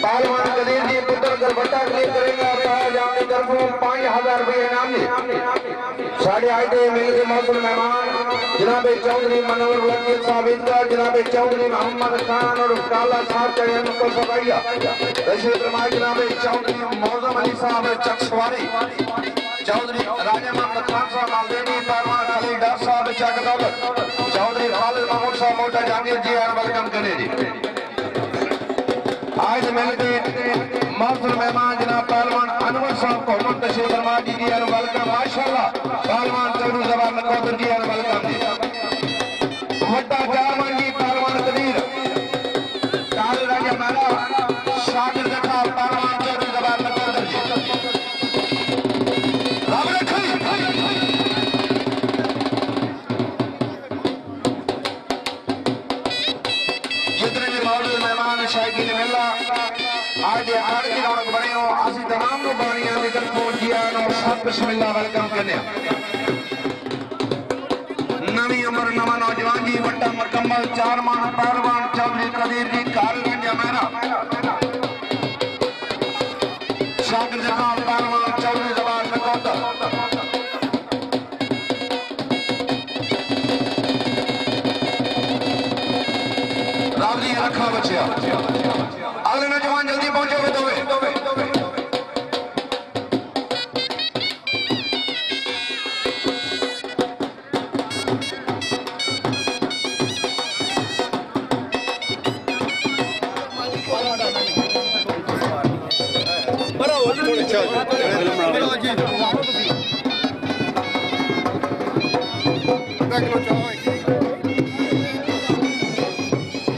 पहलवान कदीर जी पुत्र कर बट्टा क्लियर करेगा जाने तरफों 5000 रुपये इनाम ने साढ़े आए मिल के मौसम मेहमान जनाब चौधरी मनोहर वकील साहब इनका जनाब चौधरी मोहम्मद खान और काला साहब का यह नुक्कड़ सफाइया तशरीफ फरमाए जनाब चौधरी मौजम अली साहब चकसवारी चौधरी राजा मोहम्मद खान साहब मालदेवी पहलवान खलील डार साहब चक दौलत चौधरी खालिद महमूद साहब मोटा जहांगीर जी और वेलकम करे जी। आज मिलके मौसम मेहमान जनाब पहलवान अनवर साहब को मुंतशिर फरमा दीजिए और वेलकम माशाल्लाह पहलवान चौधरी ज़ुबैर नकोतर जी और वेलकम जी। वड्डा चारमन जी पहलवान कदीर काले राजा मेरा शागिर्द खास पहलवान चौधरी ज़ुबैर नकोतर जी रब रखी जितने भी मौजूद मेहमान शायकीन मिला आज ये आड़ की रौनक बने हो आसी तमाम नो बानियां निकल पहुंच गया और सब बिस्मिल्लाह वेलकम करने नवी उम्र नवा नौजवान जी वड्डा मुकम्मल 4 मान पहलवान चौधरी कदीर जी काल रंजा मेरा शागिर्द खान पहलवान चौधरी ज़ुबैर नकोतर रावली रखा बचिया अगले नौजवान जल्दी पहुंचे हुए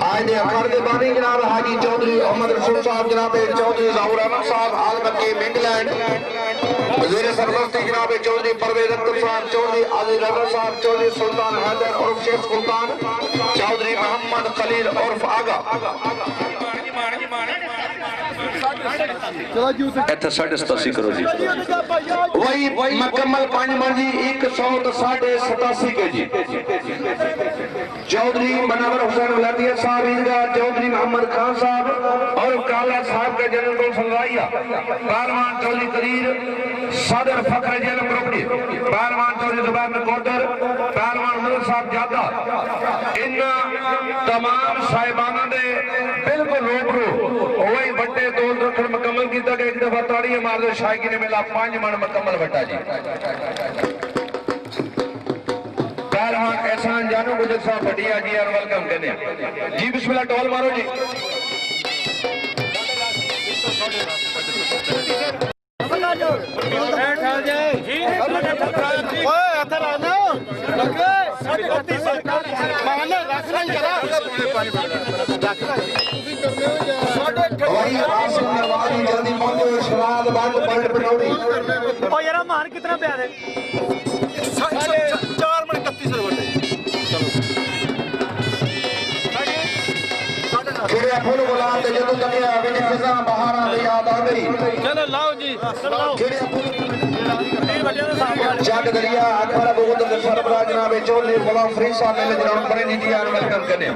आज अखाड़े के बानी जनाब हाजी चौधरी अहमद रसूल साहब जनाब चौधरी ज़हूर अहमद साहब आलमकी इंग्लैंड वज़ीर सरबस्ती जनाब चौधरी परवेज अख्तर साहब चौधरी आज़िज़ रज़ा साहब चौधरी सुल्तान हैदर उर्फ शेख सुल्तान चौधरी मोहम्मद खलील उर्फ आगा ਇੱਥੇ 87 ਕਰੋ जी वही मुकम्मल 5 मन जी 187 के जी चौधरी मनवर हुसैन वलादिया साहब ईदगाह चौधरी मोहम्मद खान साहब और काला साहब के जनरल को सलवाइया पहलवान चौधरी कदीर सदर फखर जेल प्रॉपर्टी पहलवान चौधरी ज़ुबैर नकोतर पहलवान मदर साहब जादा इन तमाम साहिबाना दे बिल्कुल रूबरू वही बट्टे तोल रखन मुकम्मल किया कि एक दफा ताड़ियां मार दो शायकी ने मिला 5 मन मुकम्मल बट्टा जी पहलवान एहसान जानू गुजर साहब बढ़िया जी और वेलकम करने जी बिस्मिल्लाह टोल मारो जी वही आसिम नवाज़ी जल्दी पहुंचो शराब बंद बंद पटौड़ी ओ यार मान कितना प्यार है 4 मिनट 31 रुपए जेड़े फुल गुलाम ते जदों कदिया विच फिजा बहारां दी याद आ गई चलो लाओ जी जेड़े जग दरिया अकबर अबू बकर सरबराह जनाब चौधरी गुलाम फरीद साहब मिल जनाब बड़े नीति यार वेलकम करने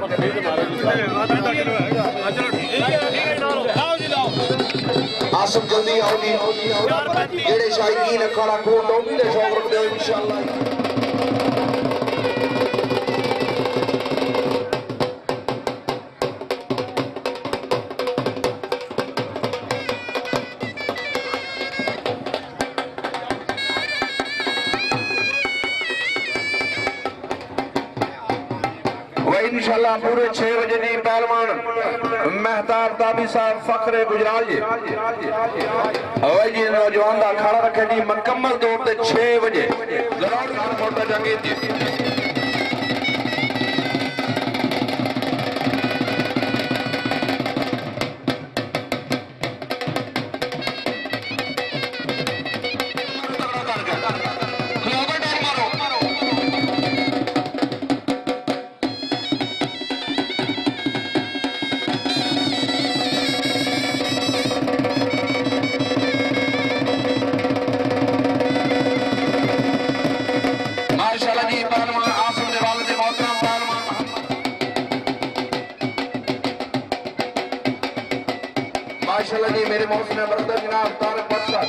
चलो ठीक है लाओ जी लाओ आसम जल्दी आओ जी जेड़े शायकीन अखाड़ा को टोपी दे शौक रखते हो इंशाअल्लाह इंशाल्लाह पूरे 6 बजे दी पहलवान मेहताब ताबी साहब फखरे गुजराल जी हवाई जी नौजवान दा अखाड़ा रखे जी मुकम्मल तौर पे 6 बजे जरूर मोटा जंगी जी माशाल्लाह जी मेरे मौसम बरदर जनाब तारक बादशाह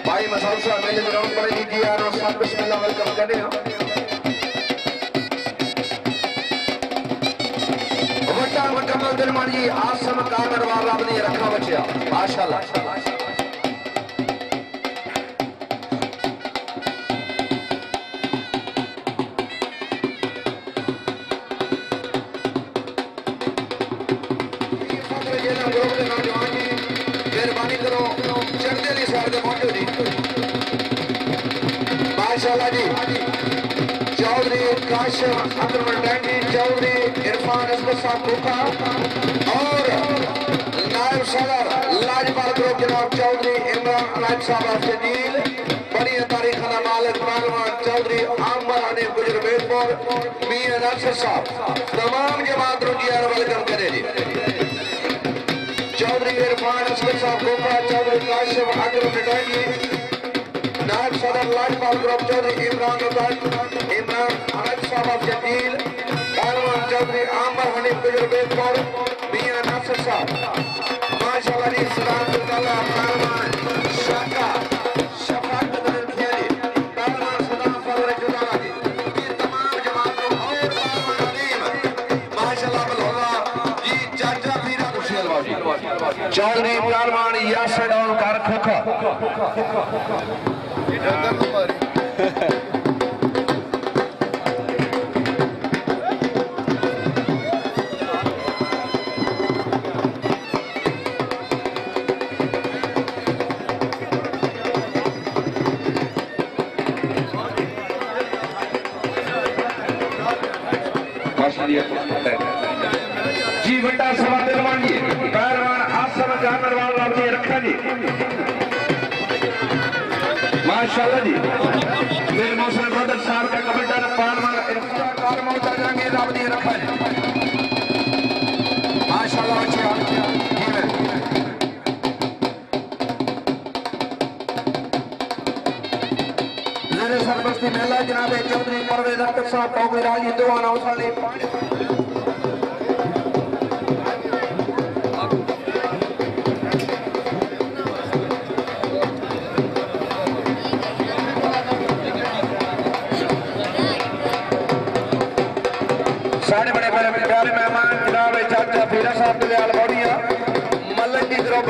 भाई मसाल साहब मेरे ग्राउंड पर दीजिए यार और सब बिस्मिल्लाह वेलकम करें वटा मुकम्मल दिलमान जी आसम कामर वाला अपनी रखा बचिया माशाल्लाह माशाल्लाह जी चौधरी काशिम अकरम डैंडी चौधरी इरफान असगर साहब कोका और नायब सदर लाजपाल ग्रुप जनाब चौधरी इमरान नायब साहब अफजल बड़ी तारीख का मालिक पहलवान चौधरी आमर हनीफ गुजर बेदपुर मियां नासिर साहब तमाम जमात रुजियार वेलकम करे जी चौधरी इरफान असगर साहब कोका चौधरी काशिम अकरम डैंडी नायब सदर लाजपाल ग्रुप चौधरी इमरान अनक साहब जमील पहलवान चौधरी आमर हनीफ गुजर बेदपुर मियां नासिर साहब माशाल्लाह जी सलाम पहलवान शाका शफात बदल खेली पहलवान सलाम फजल जुदाना जी ये तमाम जमातों और पहलवान अलीम माशाल्लाह बलौला जी चाचा पीरा खुशेलवाजी चौधरी पहलवान यासर और कार खोखा जी बड़ा सवा दिलवान जी पहलवान आसम जानवर वाला अपनी रखा जी माशाल्लाह जी मेरे मौसम बदर साहब का कमेंटर पहलवान इरफान कार मौजा जाएंगे अपनी रखा जी माशाल्लाह अच्छा मेरे सरबस्ती मेला जनाब चौधरी परवेज अख्तर साहब टोकरी राजी दो अनाउंसर साढ़े बड़े बड़े प्यारे मेहमान जनाब चाचा फीरा साहब दलियाल बौड़िया मल्लन जी ग्रुप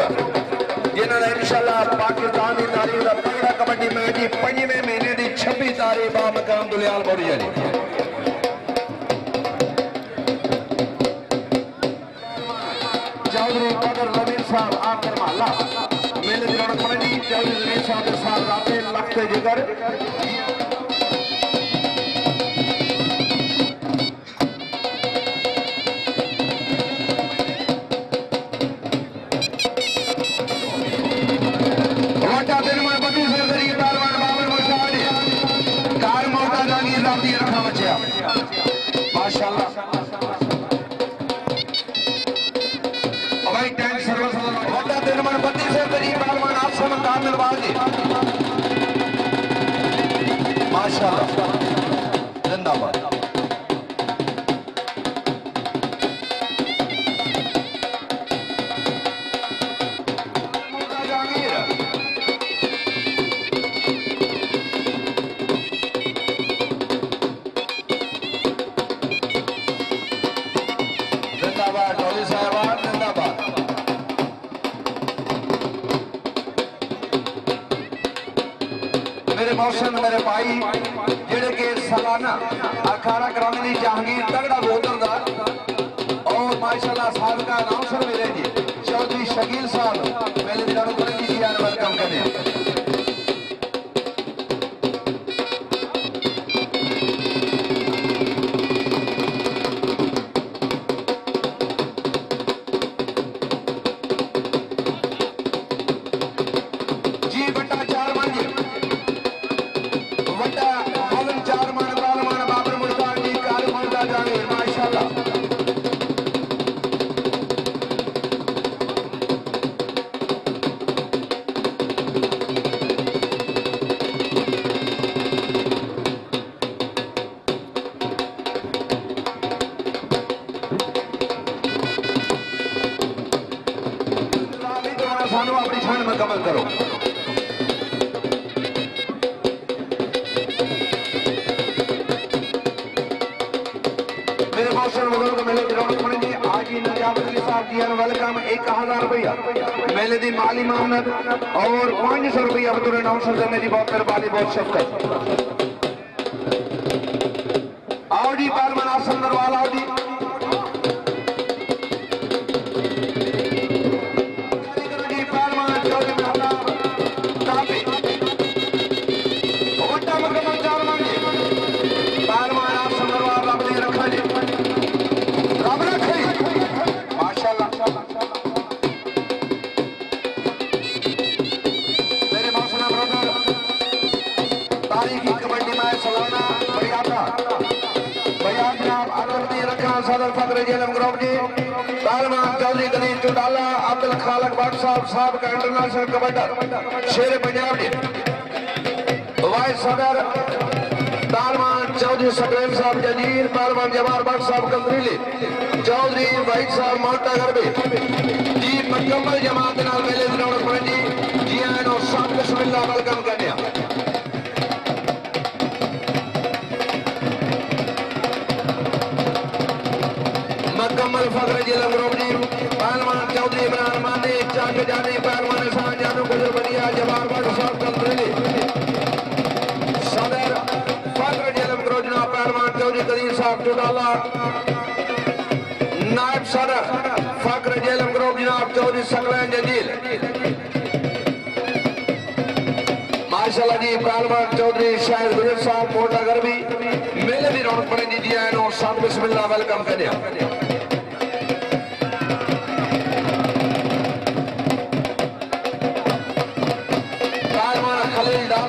जिन्होंने इंशाल्लाह पाकिस्तान की तारीख का तगड़ा कबड्डी मैच की 5वें महीने की 26 तारीख बामकाम दलियाल बौड़िया जी चौधरी बदर रवीर साहब आखिर महला मेले की रौनक बनी चौधरी रवीर साहब के साथ राते लगते जिगर जिंदाबाद मौसम मेरे भाई जेड़े के सालाना अखाड़ा कराने दी जहांगीर तगड़ा बोतर दा और माशाल्लाह साहब का अनाउंसर मिले जी चौधरी शकील साहब पहले दिनों को जी यार वेलकम करने सानू अपनी छान मुकम्मल करो मेरे बहुत सारे बुजुर्ग मेले की रौनक बनेगी आज ही नजाबत अली साहब जी हैं वेलकम 1000 रुपया मेले दी माली मामनत और 500 रुपया बतौर अनाउंसर से मेरी बहुत मेहरबानी बहुत शफकत आओ जी पहलवान आसन नरवाल आओ जी सदर फखर जेलम ग्रुप जी पहलवान चौधरी कदीर चौटाला अब्दुल खालक भट्ट साहब का इंटरनेशनल कबड्डर शेर पंजाब जी वाइस सदर पहलवान चौधरी सकलेन साहब जजीर पहलवान जवाहर भट्ट साहब कंदरीली चौधरी वाइस साहब मोटा गरबे जी मुकम्मल जमात नाल मेले दी रौनक बने जी जी आनो सब बिस्मिल्लाह वेलकम करने मुकम्मल फखर जिलम ग्रुप जी पहलवान चौधरी इमरान मानी चंग जानी पहलवान एहसान जानू गुजर बनिया जवाहर भट्ट साहब कंदरीली सदर फखर जिलम ग्रुप जनाब पहलवान चौधरी कदीर साहब चौटाला नायब सदर फखर जिलम ग्रुप जनाब चौधरी सकलैन जजीर माशाल्लाह जी पहलवान चौधरी शाहिद गुजर साहब मोटा गरबी मेले दी रौनक बने जी आनो सब बिस्मिल्लाह वेलकम करने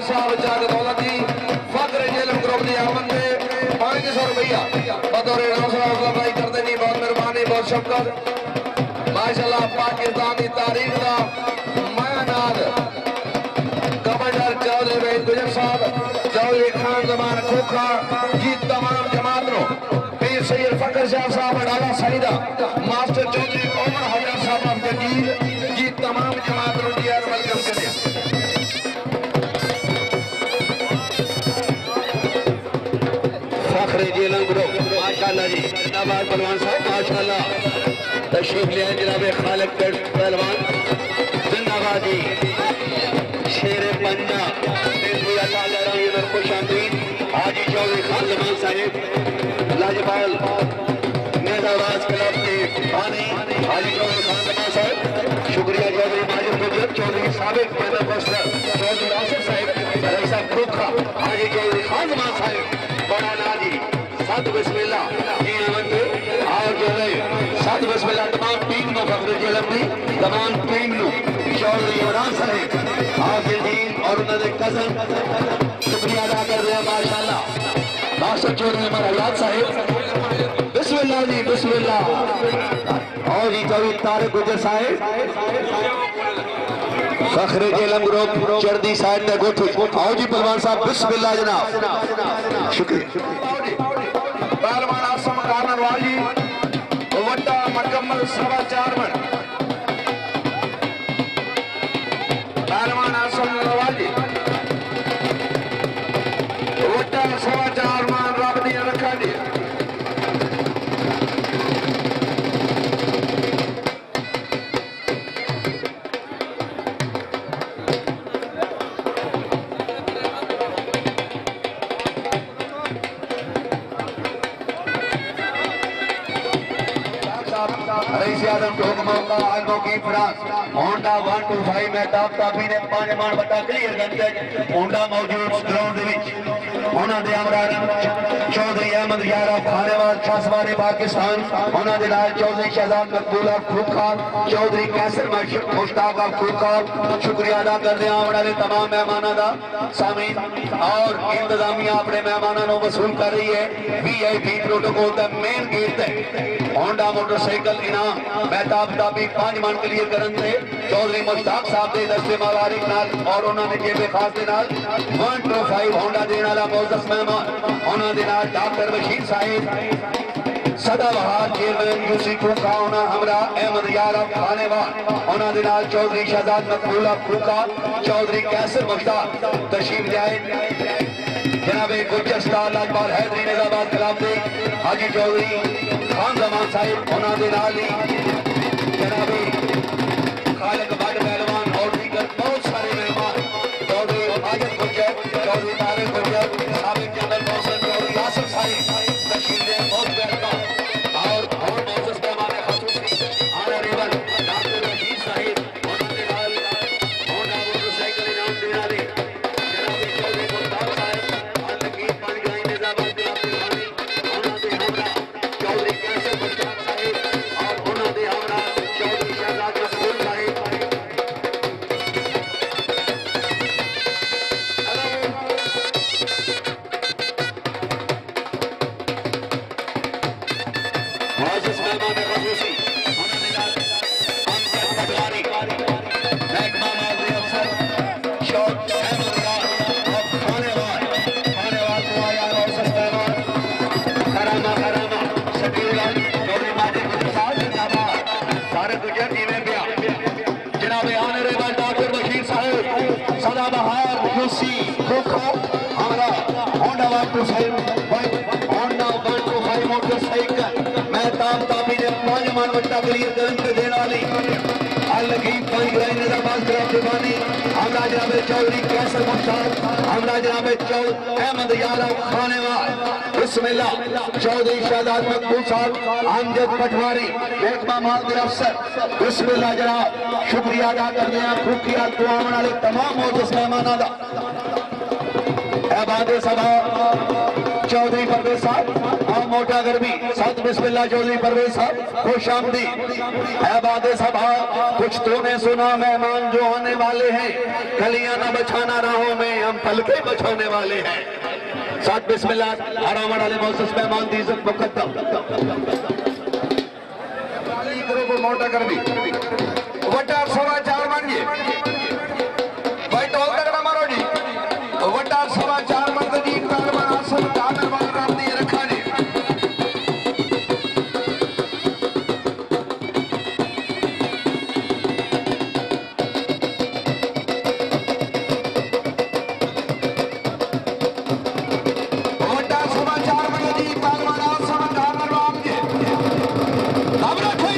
साहब जाग दौलती फखर जेलम ग्रुप की आमद में 500 रुपया बतौर अफजाई करते नहीं बहुत मेहरबानी बहुत शफकत माशाल्लाह पाकिस्तान की तारीख का मायानाद कमांडर चौधरी वहीद गुजर साहब चौधरी खान जमान खोखा जी तमाम जमात नो पीर सैयद फखर शाह साहब अडाला सईदा मास्टर चौधरी उमर हजरत साहब जदीद जी तमाम जमात नो जी वेलकम करते जेलम ग्रुप माशाल्लाह जी जिंदाबाद पहलवान साहब माशाल्लाह तशरीफ ले आए जनाब खालिक पहलवान जिंदाबाद जी शेर पंजा खुशामदीद हाजी चौधरी खान जमान साहिब लाजपाल नेजाबाज क्लब के बानी हाजी चौधरी खान जमान साहब शुक्रिया चौधरी माजिद गुजर चौधरी साबिक पैदल बस्तर चौधरी आसिफ साहब साहब खोखा हाजी चौधरी खान जमान साहब बड़ा नाजी सात बिस्मिल्लाह जी अहमद और जो है सात बिस्मिल्लाह तमाम टीम को फखर जेलम दी तमाम टीम नु चौधरी इमरान साहब हाफिज जी और उन्होंने कजन शुक्रिया अदा कर रहे हैं माशाल्लाह मास्टर चौधरी उमर हयात साहब बिस्मिल्लाह जी बिस्मिल्लाह और जी चौधरी तारिक गुजर साहब फखर जेलम ग्रुप चढ़दी साइड ने गोठू आओ जी पहलवान साहब बिस्मिल्लाह जनाब शुक्रिया पहलवान आसम कानरवाल जी वड्डा मुकम्मल 4.25 मन पहलवान आसम कानरवाल जी वड्डा 4.25 मन रब दी रखा जी आगो की फ्रांस होंडा 125 में टॉप ताबी ने 5 मान बटा क्लियर करते होंडा मौजूद ग्राउंड दे विच उन्हां दे अमरान चौधरी अहमद यारा खानेवाल छसवारे पाकिस्तान उन्हां दे नाल चौधरी शहजाद मकबूल खूब खान चौधरी कैसर मुश्ताक खूब खान शुक्रिया अदा करते हैं आने वाले तमाम मेहमानों का सामीन और इंतजामिया अपने मेहमानों को वसूल कर रही है VIP प्रोटोकॉल का मेन गेट है होंडा मोटरसाइकिल इनाम मेहताब ताबी 5 मान क्लियर करन से चौधरी मुश्ताक साहब के दस्ते मुबारक नाल और उन्होंने जेबे खास दे नाल 125 होंडा देने वाला मोअज़्ज़ज़ मेहमान उन्होंने दे नाल डॉक्टर बशीर साहिब सदाबहार चेयरमैन यूसी फूका उन्होंने हमरा अहमद यारा खानेवाल उन्होंने दे नाल चौधरी शहजाद मकबूल फूका चौधरी कैसर मुश्ताक तशरीफ लाए जनाब गुलचस्तान लाजपाल हैदरी निजाबाद कलामदी हाजी चौधरी खान जमान साहिब उन्होंने नाल जनाब खालिद बट पहलवान और दीगर बहुत सारे मेहमान चौधरी आजम गुजर चौधरी तारिक गुजर साबिक जनरल मौसम चौधरी आसिफ साहिब तशरीफ ले बहुत बेहतर और मोअज़्ज़ज़ मेहमान खसूसी ऑनरेबल डॉक्टर रशीद साहिब उन्होंने नाल होंडा मोटरसाइकिल इनाम देने वाले जनाब चौधरी मुश्ताक साहिब अलकीब पानी निजाबाद गुलाबी उन्होंने हमरा चौधरी कैसर मुश्ताक साहिब और उन्होंने हमरा चौधरी शहजाद मकबूल साहिब मुअज़्ज़ज़ मेहमान खसूसी उन्होंने नाल अमजद पटवारी महकमा माली अफसर शौक अहमद यार और खानेवाल को आया मुअज़्ज़ज़ मेहमान खरामा शकील चौधरी माजिद गुजर साहब जिंदाबाद तारिक गुजर जी में गया जनाब ऑनरेबल डॉक्टर बशीर साहब सदाबहार यूसी खोखो हमरा होंडा 125 मोटरसाइकिल मेहताब ताबी ने 5 मान बट्टा क्लियर करन के देने वाली अलकीब पानी निजाबाद दीवानी हमरा जनाब चौधरी कैसर मुश्ताक हमरा जनाब अहमद यारा खानेवाल बिस्मिल्लाह चौधरी शहजाद मकबूल साहब अमजद पटवारी महकमा माली अफसर बिस्मिल्लाह जनाब शुक्रिया अदा करते हैं खूबकिया दुआओं वाले तमाम मोअज़्ज़ज़ मेहमानों का अहबाद सभा चौधरी परवेज साहब और मोटा गर्मी सत बिस्मिल्लाह चौधरी परवेज साहब खुश आमदी अहबाद सभा कुछ तूने सुना मेहमान जो आने वाले हैं कलियां न बछाना राहों में हम पलके बछाने वाले हैं सत बिस्मिल्लाह आराम वाले मोअज़्ज़ज़ मेहमान दी इज्जत मुकद्दम मोटा गर्मी वटा 4.25 मानिए भाई टोल तक मारो जी वटा 4.25 मन जी पहलवान आसन कादर वाला राम दी रखा जी वटा 4.25 मन जी पहलवान आसन कादर राम जी अब रखे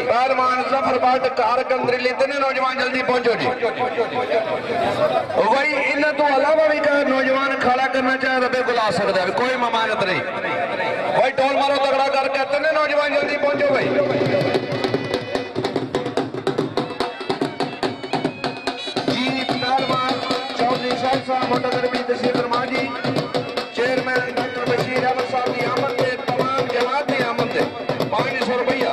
पहलवान जफर भट्ट कारकंदरी इतने नौजवान जल्दी पहुंचो जी भाई इन तो अलावा भी नौजवान खड़ा करना चाहे तो बिल्कुल आ सकता है कोई ममानत नहीं भाई टोल मारो तगड़ा करके इतने नौजवान जल्दी पहुंचो भाई जी पहलवान चौधरी साहब मोटरगर्मी तहसील फरमा जी चेयरमैन डॉक्टर बशीर अहमद साहब की आमद से तमाम जमात की आमद से 500 रुपया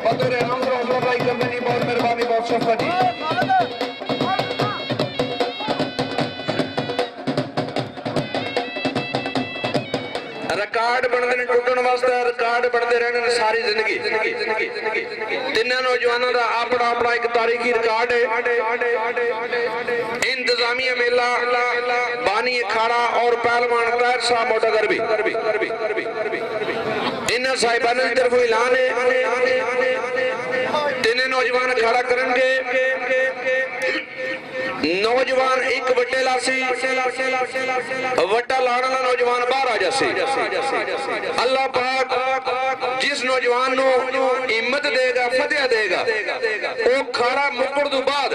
बतौर हौसला अफजाई करने की बहुत मेहरबानी बहुत शुक्रिया जी रिकॉर्ड बनते हैं टूटने वास्ते रिकॉर्ड बनते रहने सारी जिंदगी तिना नौजवानों का अपना अपना एक तारीखी रिकॉर्ड है इंतजामिया मेला बानी अखाड़ा और पहलवान ताहिर साहब मोटागर्मी इन साहिबान की तरफ ऐलान है तिने नौजवान खड़ा करेंगे नौजवान एक वड्डे लासी वड्डा लाने वाला नौजवान बाहर आ जासी अल्लाह पाक जिस नौजवान नु हिम्मत देगा फतेह देगा वो खाड़ा मुकड़ तो बाद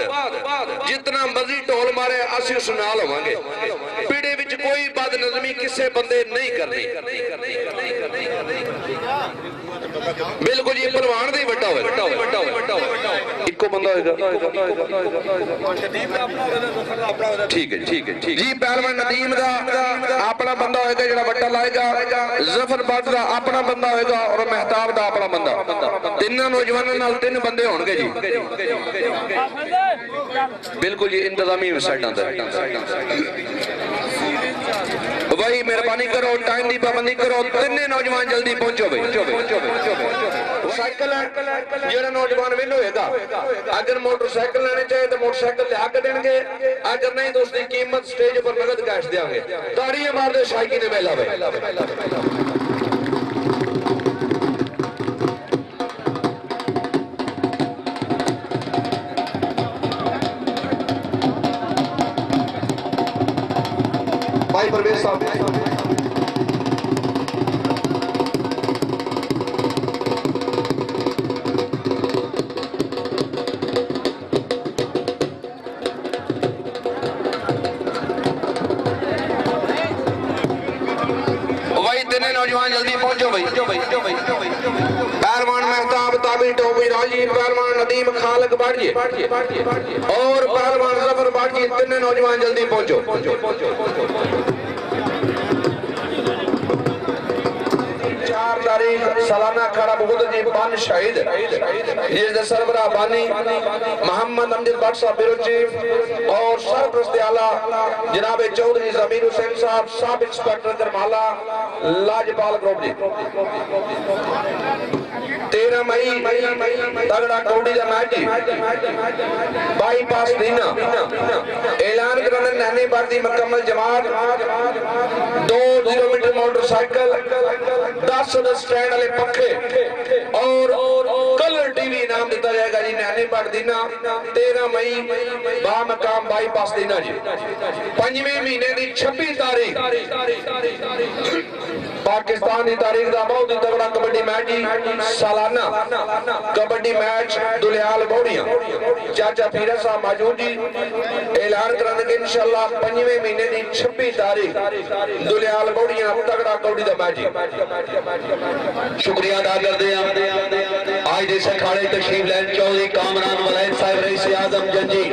जितना मर्जी ढोल मारे ਅਸੀਂ ਉਸ ਨਾਲ ਹੋਵਾਂਗੇ ਪੀੜੇ ਵਿੱਚ ਕੋਈ ਬਦਨਜ਼ਮੀ ਕਿਸੇ ਬੰਦੇ ਨਹੀਂ ਕਰਨੀ बिल्कुल जी पहलवान दा ही वड्डा होएगा इक्को बंदा होएगा ठीक है जी पहलवान नदीम दा अपना बंदा होएगा जेड़ा वड्डा लाएगा जफर भट्ट दा अपना बंदा होएगा और मेहताब दा अपना बंदा तीनों नौजवानों नाल तीन बंदे होणगे जी बिल्कुल जी इंतजामी साइडां दा भाई मेहरबानी करो टाइम की पाबंदी करो तीनों नौजवान जल्दी पहुंचो भाई साइकिल जो नौजवान विल होएगा अगर मोटरसाइकिल लेने चाहिए तो मोटरसाइकिल लिया के देंगे अगर नहीं तो उसकी कीमत स्टेज पर नगद कैश देंगे ताड़ियां मार दे शायकी ने मेला भाई परवेज साहब नौजवान जल्दी पहुंचो भाई पहलवान मेहताब ताबी टोपी राजी पहलवान नदीम खालक बाड़िए और पहलवान जफर बाड़िए तीनों नौजवान जल्दी पहुंचो 4 तारीख सालाना खड़ा मुहद्दीन बान शहीद जिसके सरबराह बानी मोहम्मद अमजद भट्ट साहब ब्यूरो चीफ और सरपरस्त आला जनाब चौधरी जमीर हुसैन साहब सब इंस्पेक्टर गरमाला लाजपाल ग्रुप जी 13 मई तगड़ा कौड़ी का मैच बाईपास दीना ऐलान करने नैनी भर्ती मुकम्मल जमात 2 मीटर मोटरसाइकिल 10 स्टैंड वाले पखे और कलर टीवी इनाम दिता जाएगा जी नैनी भर्ती दीना 13 मई बामकाम बाईपास दीना जी 5वें महीने की 26 तारीख पाकिस्तान की तारीख का बहुत ही तगड़ा कबड्डी मैच जी सालाना कबड्डी मैच दुलियाल बौड़िया चाचा फीरा साहब मौजूद जी ऐलान करेंगे इंशाल्लाह 5वें महीने की 26 तारीख दुलियाल बौड़िया तगड़ा कबड्डी का मैच जी शुक्रिया अदा करते हैं आज दे अखाड़े तशरीफ लैन चौधरी कामरान वलैद साहब रईस आजम जंजी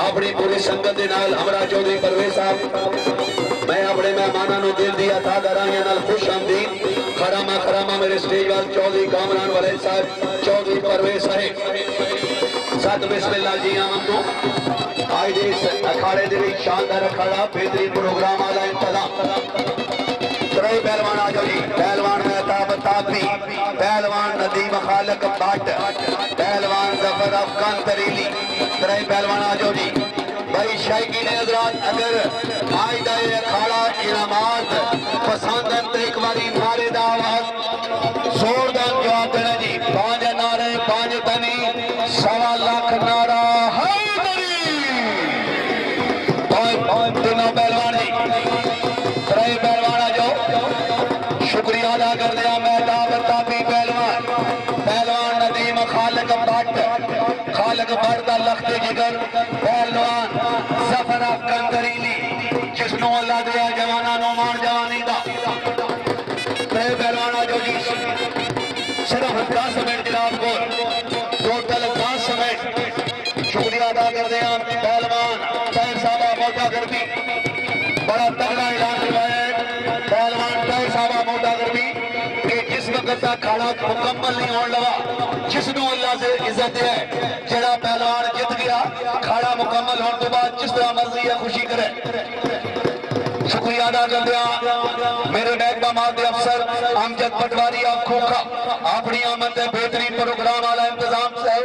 अपनी पूरी संगत के नाल हमरा चौधरी परवेज साहब मैं अपने मेहमानों दिल दिया था दरानिया नाल खुश आमदीद खरामा मेरे स्टेज वाल चौधरी कामरान वलैद साहब चौधरी परवेज साहब सत बिस्मिल्लाह जी आमन तो आज इस अखाड़े दे विच शानदार अखाड़ा बेहतरीन प्रोग्राम वाला इंतजाम त्रै पहलवान आ जाओ जी पहलवान मेहताब ताबी पहलवान नदीम खालक भट्ट पहलवान जफर अफगान तरीली त्रै पहलवान आ जाओ जी भाई शायकीन हज़रात अगर आज का ये अखाड़ा इनामात पसंद है तो एक बारी नारे दा आवाज जोरदार जवाब देना जी 5 नारे 5 तनी 1.25 लाख नारा हैदरी तीनों पहलवान जी 3 पहलवान आ जाओ शुक्रिया अदा कर दिया मेहताब ताबी पहलवान नदीम खालक भट्ट का लख्त जिगर पहलवान जफर अफगान तरीली जिसनों अल्लाह दिया जवाना नो मान जवानी दा पहलवान आ जो जी सिर्फ 10 मिनट जनाब को टोटल 10 मिनट शुक्रिया अदा करते हैं पहलवान तैर साहब मोटा गर्मी बड़ा तगड़ा ऐलान करवाया है पहलवान तैर साहब मोटा गर्मी कि जिस वक्त तक खाड़ा मुकम्मल नहीं होने लगा जिसनों अल्लाह से इज्जत है जड़ा पहलवान जित गया खाड़ा मुकम्मल होने के बाद जिस तरह मर्जी है खुशी करे शुक्रिया अदा कर दिया मेरे महकमा मादे अफसर अमजद पटवारी आप खोखा अपनी आमद के बेहतरीन प्रोग्राम वाला इंतजाम से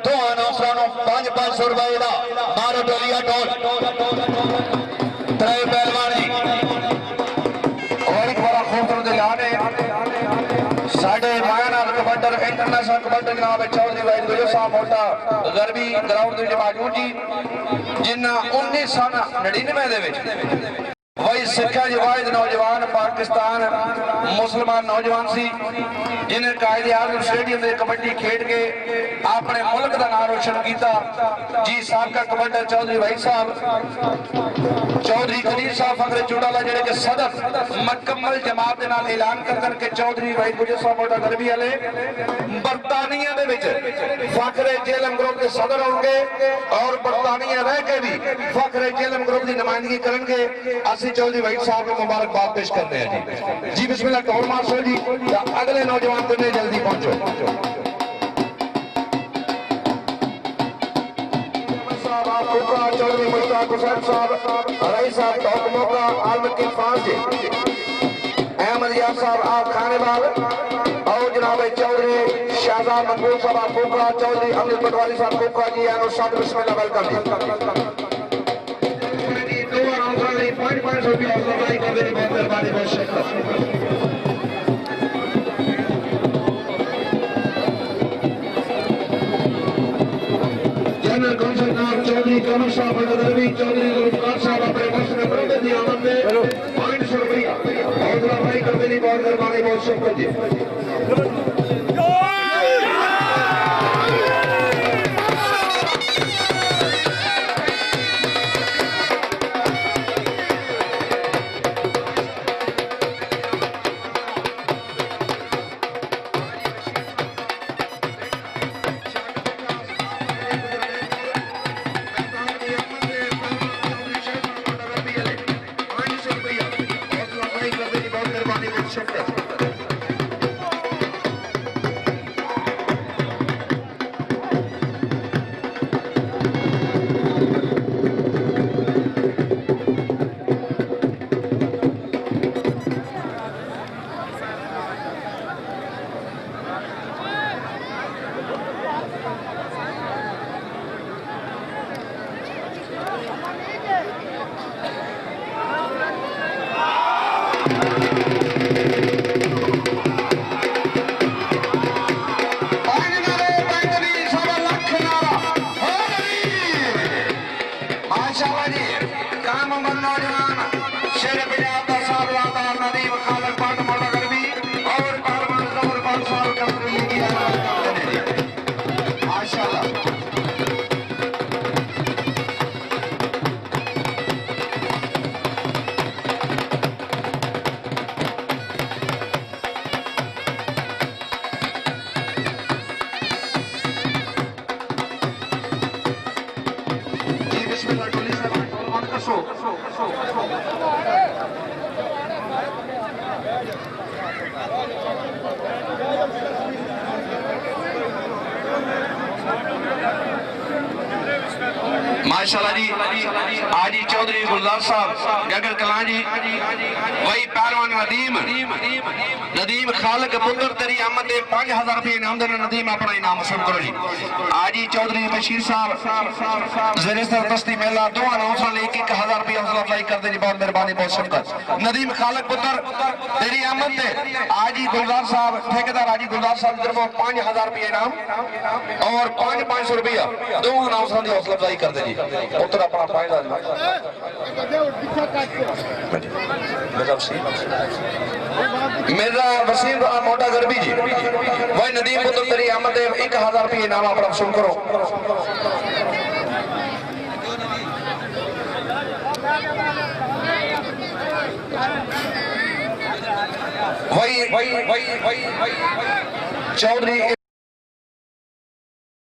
2 अनाउंसरों 500 रुपए का मारो टोलिया टोल 3 पहलवान और एक बड़ा खूबसूरत ऐलान है साढ़े माया कबड्डर इंटरनेशनल कबड्डर जनाब चौधरी वाहिद गुजर साहब मोटा गरबी ग्राउंड मौजूद जी जिन्ना 1999 दे विच भाई सिखा जी वाहिद नौजवान पाकिस्तान मुसलमान नौजवान सी जिन्हें कायदे आजम स्टेडियम में कबड्डी खेड के अपने मुल्क का नाम रोशन किया जी। साबका कमांडर चौधरी भाई साहब चौधरी कदीर साहब फखरे चौटाला जेडे के सदर मुकम्मल जमात के नाल ऐलान कर के चौधरी भाई गुजर साहब मोटा गरबी वाले बरतानिया दे विच फखरे जेलम ग्रुप के सदर होंगे और बरतानिया रह के भी फखरे जेलम ग्रुप की नुमाइंदगी करेंगे। असि चौधरी भाई साहब को मुबारकबाद पेश करते हैं जी। जी बिस्मिल्लाह टोल मार्शल जी अगले नौजवान को जल्दी पहुंचो। चौधरी मुश्ताक हुसैन साहब रईस साहब टॉप मौका आलम की फांस जी अहमद यार साहब आप खानेबाग और जनाब चौधरी शाहजाद मकबूल साहब आप कोकरा चौधरी अनिल पटवारी साहब कोकरा जी और साथ बिस्मिल्लाह वेलकम जी। 5 रुपया सफाई कर देने बहुत मेहरबानी बहुत शुक्रिया। जनरल कौंसल नाम चौधरी कमर साहब रवि चौधरी गुलफकार साहब अपने वक्त में बड़े दी आमद में 500 रुपया हौसला भाई कर देने बहुत मेहरबानी बहुत शुक्रिया जी। माशाल्लाह जी आजी चौधरी गुलजार साहब गगर कलां जी वही पहलवान नदीम खालक पुत्र तेरी आमद 5000 रुपये इनाम देना। नदीम अपना इनाम हासिल करो जी। आजी चौधरी बशीर साहब ज़ेरिस्तर दस्ती मेला दो अनाउंसर ले 1000 रुपये हौसला अफजाई कर दे जी बहुत मेहरबानी बहुत शुक्रिया। नदीम खालक पुत्र तेरी आमद दे आजी गुलजार साहब ठेकेदार आजी गुलजार साहब तरफों 5000 रुपये इनाम और 500 रुपया दो अनाउंसर की हौसला अफजाई कर दे जी। उत्तर अपना फायदा मेरा वसीम मोटा गरबी जी वही नदीम पुत्र तेरी आमद 1000 रुपये इनाम अपना वसूल करो। वही चौधरी